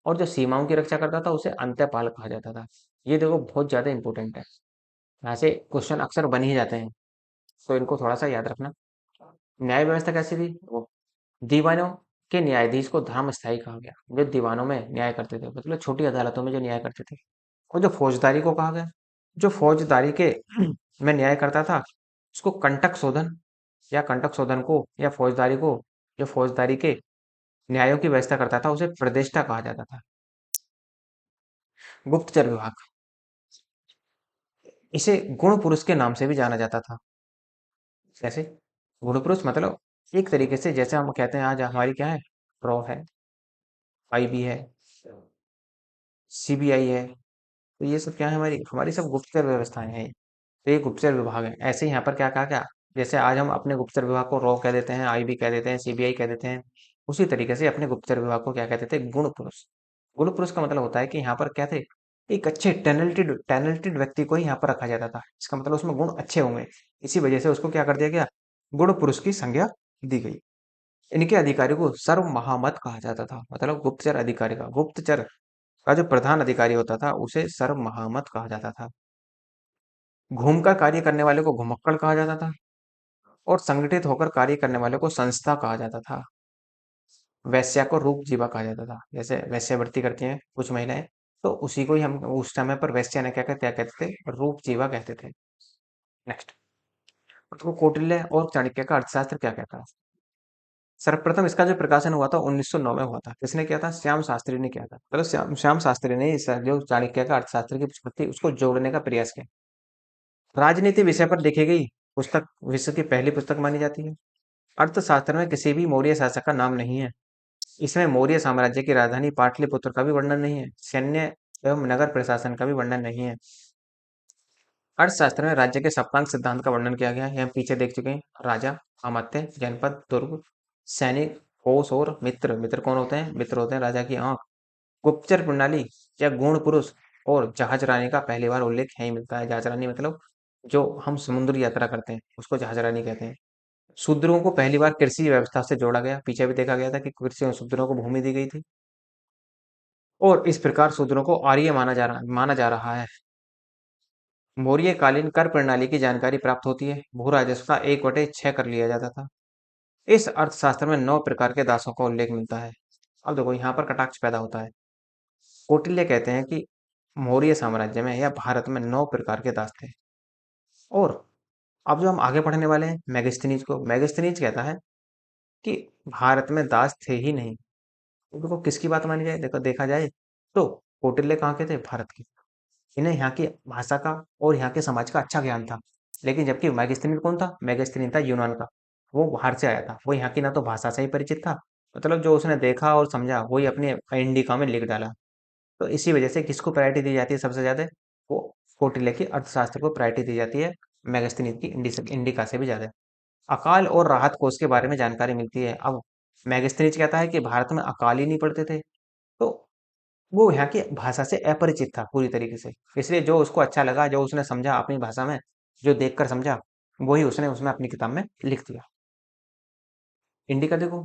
Speaker 1: और जो सीमाओं की रक्षा करता था उसे अंत्यपाल कहा जाता था। ये देखो, बहुत ज्यादा इंपॉर्टेंट है। यहाँ से क्वेश्चन अक्सर बन ही जाते हैं, तो इनको थोड़ा सा याद रखना। न्याय व्यवस्था कैसी थी? वो दीवानों के न्यायाधीश को धर्मस्थायी कहा गया, जो दीवानों में न्याय करते थे, मतलब छोटी अदालतों में जो न्याय करते थे। और जो फौजदारी को कहा गया, जो फौजदारी के में न्याय करता था उसको कंटक शोधन, या कंटक शोधन को या फौजदारी को, जो फौजदारी के न्यायों की व्यवस्था करता था उसे प्रदेष्टा कहा जाता था। गुप्तचर विभाग, इसे गुण पुरुष के नाम से भी जाना जाता था। जैसे गुण पुरुष मतलब एक तरीके से जैसे हम कहते हैं आज हमारी क्या है, रॉ है, आईबी है, सीबीआई है। तो ये सब क्या है? हमारी हमारी सब गुप्तचर व्यवस्थाएं हैं। तो ये गुप्तचर विभाग है। ऐसे ही यहाँ पर क्या कहा क्या, जैसे आज हम अपने गुप्तचर विभाग को रॉ कह देते हैं, आईबी कह देते हैं, सीबीआई कह देते हैं, उसी तरीके से अपने गुप्तचर विभाग को क्या कहते थे? गुण पुरुष। गुण पुरुष का मतलब होता है कि यहाँ पर क्या थे, एक अच्छे टैलेंटेड टैलेंटेड व्यक्ति को ही यहाँ पर रखा जाता था। इसका मतलब उसमें गुण अच्छे होंगे, इसी वजह से उसको क्या कर दिया गया? गुण पुरुष की संज्ञा दी गई। इनके अधिकारी को सर्व महामत कहा जाता था। मतलब गुप्तचर अधिकारी का, गुप्तचर का जो प्रधान अधिकारी होता था उसे सर्व महामत कहा जाता था। घूमकर कार्य करने वाले को घुमक्कड़ कहा जाता था। और संगठित होकर कार्य करने वाले को संस्था कहा जाता था। वैश्या को रूप जीवा कहा जाता था। जैसे वैश्यावृत्ति करती हैं कुछ महिलाएं, तो उसी को ही हम उस समय पर वैश्या ने क्या कहते थे? रूप जीवा कहते थे। नेक्स्ट, तो कौटिल्य और चाणक्य का अर्थशास्त्र क्या कहता है? सर्वप्रथम इसका जो प्रकाशन हुआ था 1909 में हुआ था। किसने किया था? श्याम शास्त्री ने किया था। मतलब श्याम शास्त्री ने इस जो चाणक्य का अर्थशास्त्र की पुस्तक थी उसको जोड़ने का प्रयास किया। राजनीति विषय पर लिखी गई पुस्तक विश्व की पहली पुस्तक मानी जाती है। अर्थशास्त्र में किसी भी मौर्य शासक का नाम नहीं है। इसमें मौर्य साम्राज्य की राजधानी पाटलिपुत्र का भी वर्णन नहीं है। सैन्य एवं नगर प्रशासन का भी वर्णन नहीं है। अर्थशास्त्र में राज्य के सप्तांग सिद्धांत का वर्णन किया गया है। ये हम पीछे देख चुके हैं। राजा, अमात्य, जनपद, दुर्ग, सैनिक, कोष और मित्र। मित्र कौन होते हैं? मित्र होते हैं राजा की आंख। गुप्तचर प्रणाली या गुण पुरुष और जहाज रानी का पहली बार उल्लेख यही मिलता है। जहाज रानी मतलब जो हम समुद्री यात्रा करते हैं उसको जहाज रानी कहते हैं। शूद्रों को पहली बार कृषि व्यवस्था से जोड़ा गया। पीछे भी देखा गया था कि कृषि और शूद्रों को भूमि दी गई थी। और इस प्रकार शूद्रों को आर्य माना जा रहा है। मौर्यकालीन कर प्रणाली की जानकारी प्राप्त होती है। भू राजस्व का 1/6 कर लिया जाता था। इस अर्थशास्त्र में 9 प्रकार के दासों का उल्लेख मिलता है। अब देखो यहाँ पर कटाक्ष पैदा होता है। कौटिल्य कहते हैं कि मौर्य साम्राज्य में या भारत में 9 प्रकार के दास थे। और अब जो हम आगे पढ़ने वाले हैं मैगस्थनीज कहता है कि भारत में दास थे ही नहीं। देखो किसकी बात मानी जाए, देखो देखा जाए तो कौटिल्य कहाँ के थे? भारत के। इन्हें यहाँ की भाषा का और यहाँ के समाज का अच्छा ज्ञान था। लेकिन जबकि मैगस्थनीज कौन था? मैगस्थनीज था यूनान का। वो बाहर से आया था। वो यहाँ की ना तो भाषा से ही परिचित था, मतलब जो उसने देखा और समझा वही अपने इंडिका में लिख डाला। तो इसी वजह से किसको प्रायोरिटी दी जाती है सबसे ज्यादा? वो कौटिल्य की अर्थशास्त्र को प्रायोरिटी दी जाती है, मैगस्थनीज की इंडिका से भी ज्यादा। अकाल और राहत कोष के बारे में जानकारी मिलती है। अब मैगस्थनीज कहता है कि भारत में अकाल ही नहीं पड़ते थे, तो वो यहाँ की भाषा से अपरिचित था पूरी तरीके से। इसलिए जो उसको अच्छा लगा, जो उसने समझा अपनी भाषा में, जो देखकर समझा, वही उसने उसमें अपनी किताब में लिख दिया। इंडिका देखो।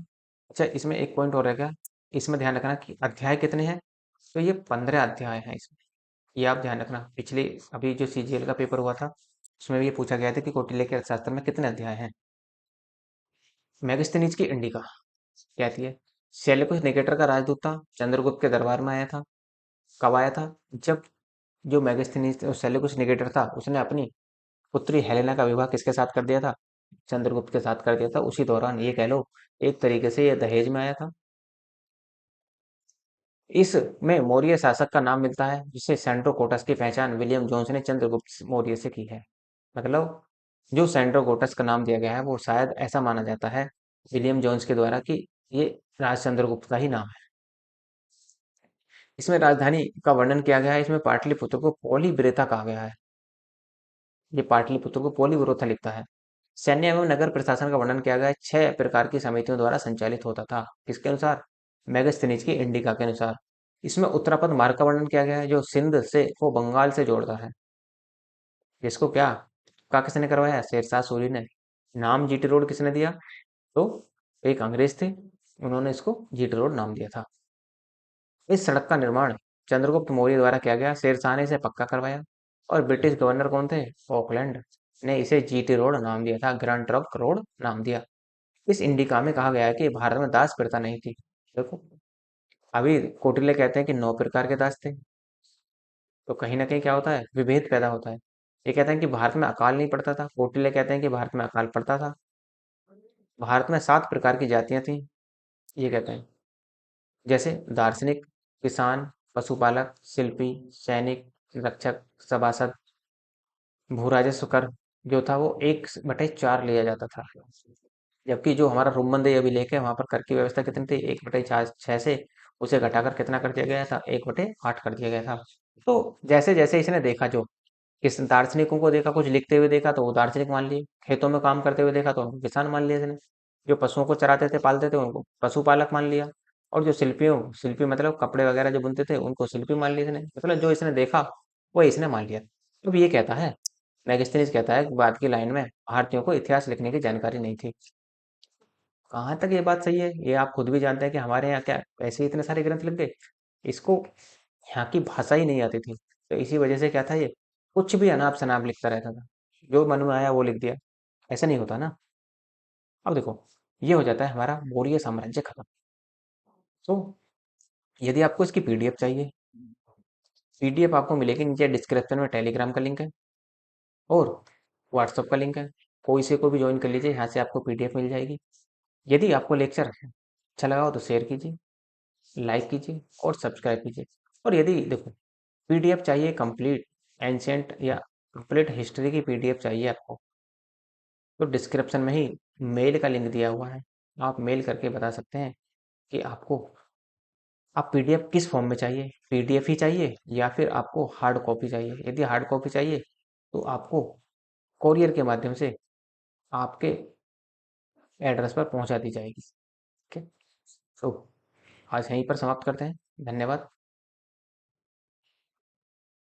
Speaker 1: अच्छा, इसमें एक पॉइंट और रहेगा। इसमें ध्यान रखना कि अध्याय कितने हैं। तो ये 15 अध्याय हैं इसमें। ये आप ध्यान रखना। पिछले अभी जो सीजीएल का पेपर हुआ था उसमें भी ये पूछा गया था कि कौटिल्य के अर्थशास्त्र में कितने अध्याय हैं। मैगस्थनीज की इंडिका कहती है, सेल्यूकस निकेटर का राजदूत था, चंद्रगुप्त के दरबार में आया था। कब आया था? जब जो मैगस्थनीज सेल्यूकस निकेटर था उसने अपनी पुत्री हेलेना का विवाह किसके साथ कर दिया था? चंद्रगुप्त के साथ कर दिया था। उसी दौरान ये कह लो एक तरीके से ये दहेज में आया था। इसमें मौर्य शासक का नाम मिलता है जिसे सेंट्रोकोटस की पहचान विलियम जोन्स ने चंद्रगुप्त मौर्य से की है। मतलब जो सेंट्रोकोटस का नाम दिया गया है वो शायद ऐसा माना जाता है विलियम जोन्स के द्वारा कि ये राज चंद्रगुप्त का ही नाम है। इसमें राजधानी का वर्णन किया गया है, इसमें पाटलिपुत्र को पॉलीब्रेता कहा गया है। ये पाटलिपुत्र को पॉलीब्रोथा लिखता है। सैन्य एवं नगर प्रशासन का वर्णन किया गया है, 6 प्रकार की समितियों द्वारा संचालित होता था। किसके अनुसार? मेगास्थनीज की इंडिका के अनुसार। इसमें उत्तरापद मार्ग का वर्णन किया गया है, जो सिंध से को बंगाल से जोड़ता है। इसको क्या किसने करवाया? शेरशाह सूरी ने। नाम जीटी रोड किसने दिया? तो एक अंग्रेज थे, उन्होंने इसको जीटी रोड नाम दिया था। इस सड़क का निर्माण चंद्रगुप्त मौर्य द्वारा किया गया, शेरशाह ने इसे पक्का करवाया। और ब्रिटिश गवर्नर कौन थे? ऑकलैंड ने इसे जीटी रोड नाम दिया था, ग्रैंड ट्रंक रोड नाम दिया। इस इंडिका में कहा गया है कि भारत में दास प्रथा नहीं थी। देखो, अभी कौटिल्य कहते हैं कि 9 प्रकार के दास थे, तो कहीं ना कहीं क्या होता है? विभेद पैदा होता है। ये कहते हैं कि भारत में अकाल नहीं पड़ता था, कौटिल्य कहते हैं कि भारत में अकाल पड़ता था। भारत में 7 प्रकार की जातियां थी, ये कहते हैं। जैसे दार्शनिक, किसान, पशुपालक, शिल्पी, सैनिक, रक्षक, सभासद। भू राजस्व कर जो था वो 1/4 लिया जाता था। जबकि जो हमारा रूपबंदी अभिलेख है, वहां पर कर की व्यवस्था कितनी थी? 1/6 से उसे घटाकर कितना कर दिया गया था? 1/8 कर दिया गया था। तो जैसे जैसे इसने देखा, जो किस दार्शनिकों को देखा, कुछ लिखते हुए देखा तो वो दार्शनिक मान लिए, खेतों में काम करते हुए देखा तो उनको किसान मान लिया इसने, जो पशुओं को चराते थे पालते थे उनको पशुपालक मान लिया, और जो शिल्पी मतलब कपड़े वगैरह जो बुनते थे उनको शिल्पी मान लिया इसने। मतलब जो इसने देखा वो इसने मान लिया। अब ये कहता है, मैगस्टीनिस कहता है कि बाद की लाइन में भारतीयों को इतिहास लिखने की जानकारी नहीं थी। कहाँ तक ये बात सही है? ये आप खुद भी जानते हैं कि हमारे यहाँ क्या ऐसे ही इतने सारे ग्रंथ लिख गए, इसको यहाँ की भाषा ही नहीं आती थी, तो इसी वजह से क्या था, ये कुछ भी अनाप शनाप लिखता रहता था, जो मन में आया वो लिख दिया। ऐसा नहीं होता ना। अब देखो, ये हो जाता है हमारा मौर्य साम्राज्य खत्म। तो यदि आपको इसकी पीडीएफ चाहिए, पीडीएफ आपको मिलेगी नीचे डिस्क्रिप्शन में, टेलीग्राम का लिंक है और व्हाट्सएप का लिंक है। कोई से को भी ज्वाइन कर लीजिए, यहाँ से आपको पीडीएफ मिल जाएगी। यदि आपको लेक्चर अच्छा लगा हो तो शेयर कीजिए, लाइक कीजिए और सब्सक्राइब कीजिए। और यदि देखो, पीडीएफ चाहिए कंप्लीट एंशियंट या कंप्लीट हिस्ट्री की पीडीएफ चाहिए आपको, तो डिस्क्रिप्शन में ही मेल का लिंक दिया हुआ है, आप मेल करके बता सकते हैं कि आप पीडीएफ किस फॉर्म में चाहिए, पीडीएफ ही चाहिए या फिर आपको हार्ड कॉपी चाहिए। यदि हार्ड कॉपी चाहिए तो आपको कोरियर के माध्यम से आपके एड्रेस पर पहुंचा दी जाएगी। ठीक है, तो आज यहीं पर समाप्त करते हैं। धन्यवाद।